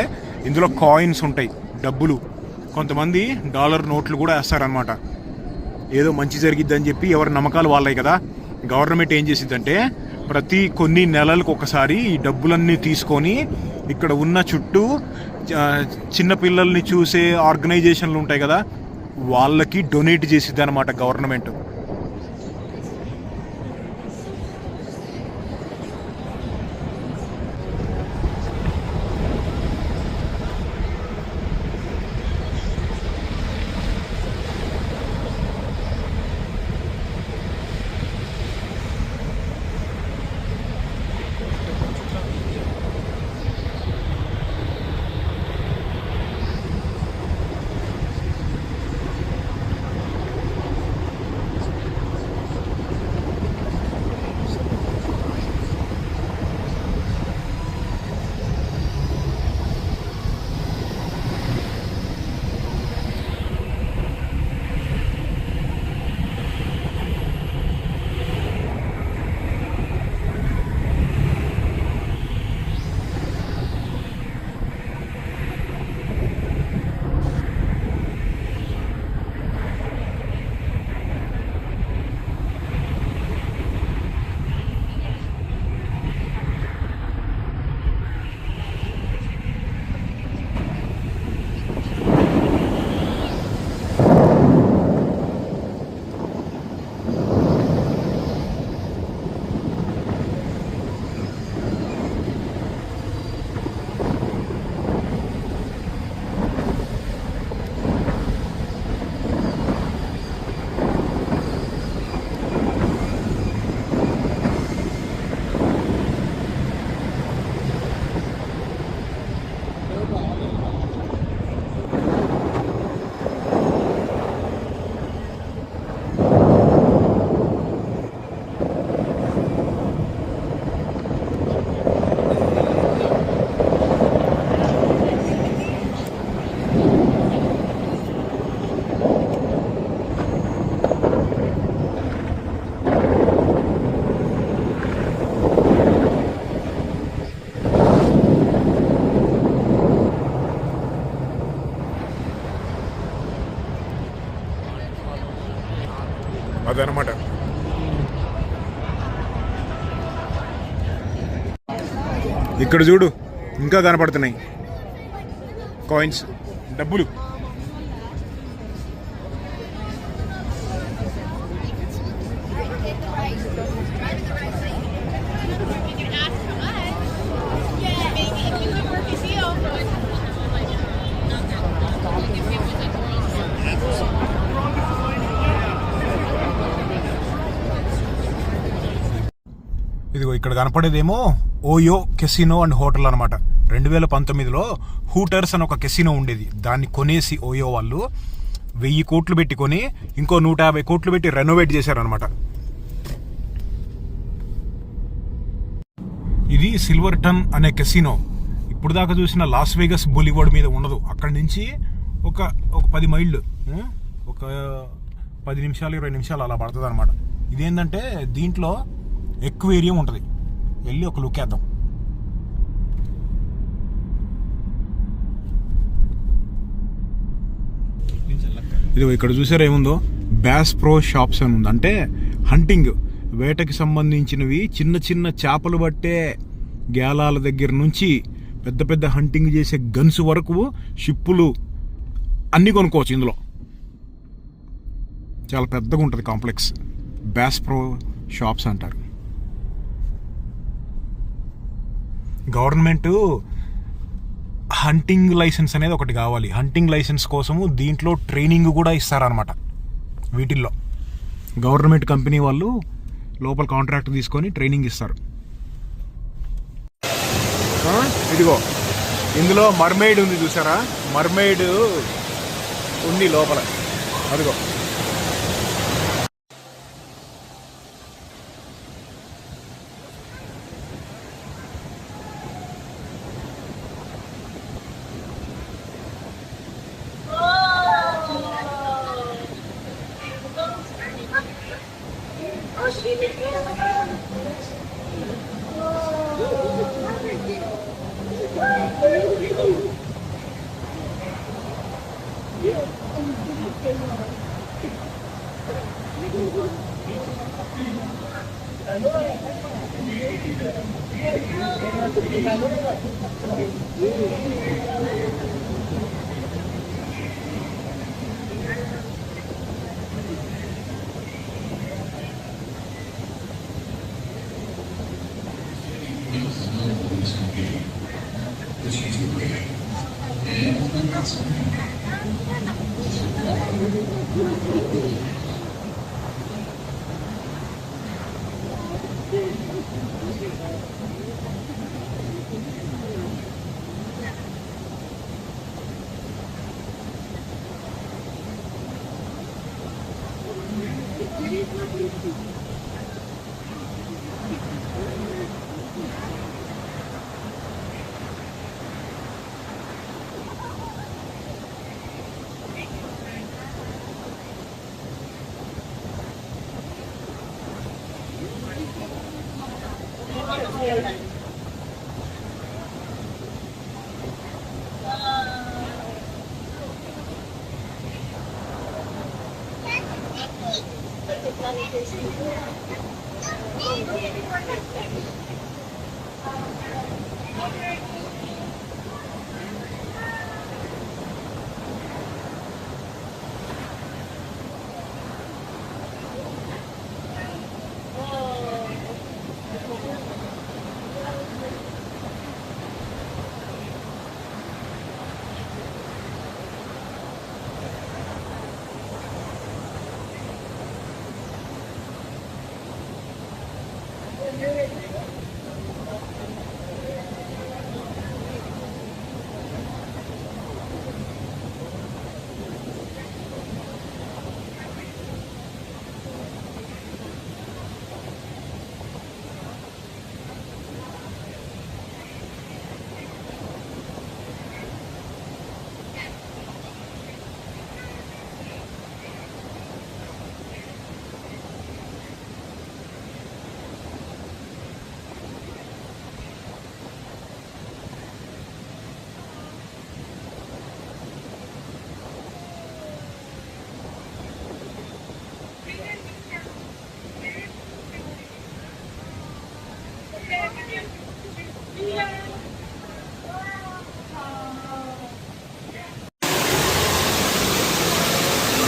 ఇందులో కాయిన్స్ ఉంటాయి, డబ్బులు. కొంతమంది డాలర్ నోట్లు కూడా వేస్తారనమాట. ఏదో మంచి జరిగిద్దని చెప్పి ఎవరి నమ్మకాలు వాళ్ళవి కదా. గవర్నమెంట్ ఏం చేసిద్దంటే ప్రతి కొన్ని నెలలకు ఒకసారి ఈ డబ్బులన్నీ తీసుకొని ఇక్కడ ఉన్న చుట్టూ చిన్నపిల్లల్ని చూసే ఆర్గనైజేషన్లు ఉంటాయి కదా, వాళ్ళకి డొనేట్ చేసిద్ది అనమాట గవర్నమెంట్. అదనమాట. ఇక్కడ చూడు ఇంకా కనపడుతున్నాయి కాయిన్స్, డబ్బులు. ఇదిగో ఇక్కడ కనపడేదేమో ఓయో కెసినో అండ్ హోటల్ అనమాట. 2019లో హూటర్స్ అని ఒక కెసినో ఉండేది, దాన్ని కొనేసి ఓయో వాళ్ళు 1000 కోట్లు పెట్టి కొని ఇంకో 150 కోట్లు పెట్టి రెనోవేట్ చేశారనమాట. ఇది సిల్వర్టన్ అనే కెసినో. ఇప్పుడు దాకా చూసిన లాస్ వేగస్ బొలివర్డ్ మీద ఉండదు. అక్కడి నుంచి ఒక 10 మైళ్ళు, ఒక 10 నిమిషాలు 20 నిమిషాలు అలా పడుతుంది అనమాట. ఇదేంటంటే దీంట్లో ఎక్వేరియం ఉంటుంది, వెళ్ళి ఒక లుక్ వేద్దాం. ఇది ఇక్కడ చూసారా ఏముందో, బ్యాస్ ప్రో షాప్స్ అని ఉంది. అంటే హంటింగ్, వేటకి సంబంధించినవి, చిన్న చిన్న చేపలు పట్టే గ్యాలాల దగ్గర నుంచి పెద్ద పెద్ద హంటింగ్ చేసే గన్స్ వరకు షిప్పులు అన్నీ కొనుక్కోవచ్చు ఇందులో. చాలా పెద్దగా ఉంటుంది కాంప్లెక్స్. బ్యాస్ ప్రో షాప్స్ అంటారు. గవర్నమెంట్ హంటింగ్ లైసెన్స్ అనేది ఒకటి కావాలి. హంటింగ్ లైసెన్స్ కోసము దీంట్లో ట్రైనింగ్ కూడా ఇస్తారనమాట. వీటిల్లో గవర్నమెంట్ కంపెనీ వాళ్ళు లోపల కాంట్రాక్ట్ తీసుకొని ట్రైనింగ్ ఇస్తారు. ఇదిగో ఇందులో మర్మెయిడ్ ఉంది చూసారా, మర్మెయిడ్ ఉంది లోపల, అదిగో.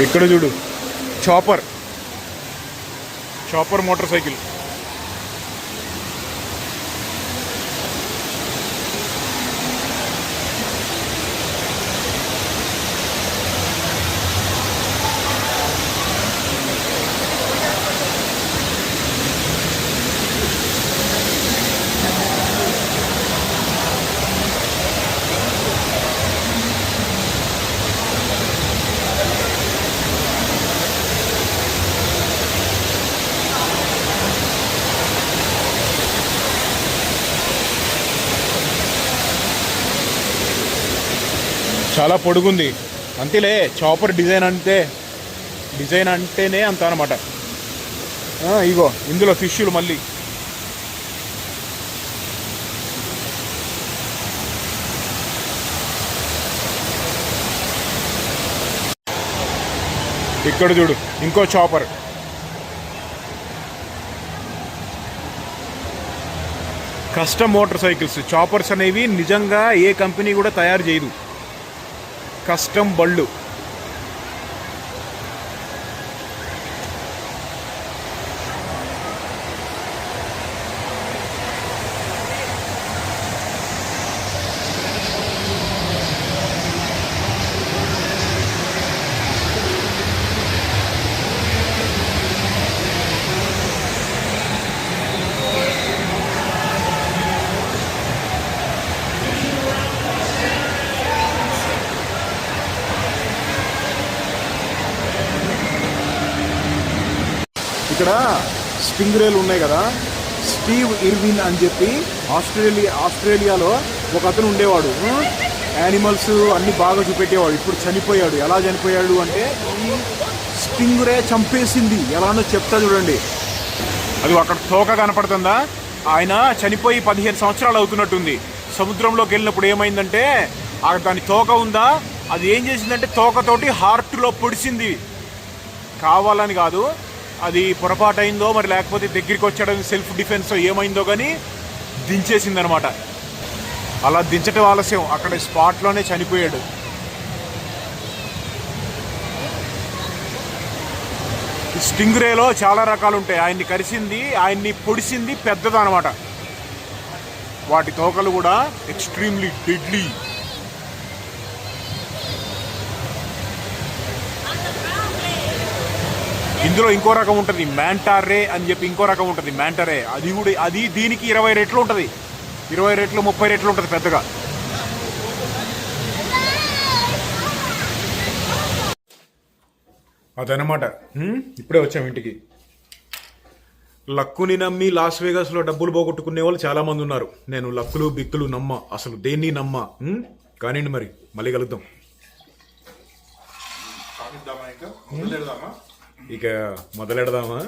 ఇక్కడ చూడు చాపర్ మోటార్ సైకిల్. చాలా పొడుగుంది అంతేలే. చాపర్ డిజైన్ అంటేనే అంత అనమాట. ఇగో ఇందులో ఫిష్లు మళ్ళీ ఇక్కడ చూడు ఇంకో chopper. Custom motor cycles. Choppers అనేవి నిజంగా ఏ కంపెనీ కూడా తయారు చేయదు. కస్టమ్ బళ్ళు. ఇక్కడ స్టింగ్ రేలు ఉన్నాయి కదా. స్టీవ్ ఇర్విన్ అని చెప్పి ఆస్ట్రేలియాలో ఒక అతను ఉండేవాడు. యానిమల్స్ అన్ని బాగా చూపెట్టేవాడు. ఇప్పుడు చనిపోయాడు. ఎలా చనిపోయాడు అంటే ఈ స్టింగ్ రే చంపేసింది. ఎలానో చెప్తా చూడండి. అది అక్కడ తోక కనపడుతుందా? ఆయన చనిపోయి 15 సంవత్సరాలు అవుతున్నట్టుంది. సముద్రంలోకి వెళ్ళినప్పుడు ఏమైందంటే దాని తోక ఉందా, అది ఏం చేసిందంటే తోకతోటి హార్ట్లో పొడిచింది. కావాలని కాదు, అది పొరపాటు అయిందో మరి లేకపోతే దగ్గరికి వచ్చాడో సెల్ఫ్ డిఫెన్స్ ఏమైందో కానీ దించేసింది అనమాట. అలా దించటం ఆలస్యం, అక్కడ స్పాట్లోనే చనిపోయాడు. స్టింగ్ రేలో చాలా రకాలు ఉంటాయి. ఆయన్ని పొడిసింది పెద్దదనమాట. వాటి తోకలు కూడా ఎక్స్ట్రీమ్లీ డెడ్లీ. ఇందులో ఇంకో రకం ఉంటుంది, మ్యాంటారే అని చెప్పి ఇంకో రకం ఉంటుంది. మ్యాంటారే అది దీనికి 20 రెట్లు ఉంటుంది. 20 రెట్లు 30 రెట్లు ఉంటుంది పెద్దగా. అదనమాట. ఇప్పుడే వచ్చాం ఇంటికి. లక్కుని నమ్మి లాస్ వేగాస్లో డబ్బులు పోగొట్టుకునే వాళ్ళు చాలా మంది ఉన్నారు. నేను లక్కులు బిక్కులు అసలు దేన్ని కానీ మరి మళ్ళీ కలుద్దాం. ఇక మొదలెడదామా?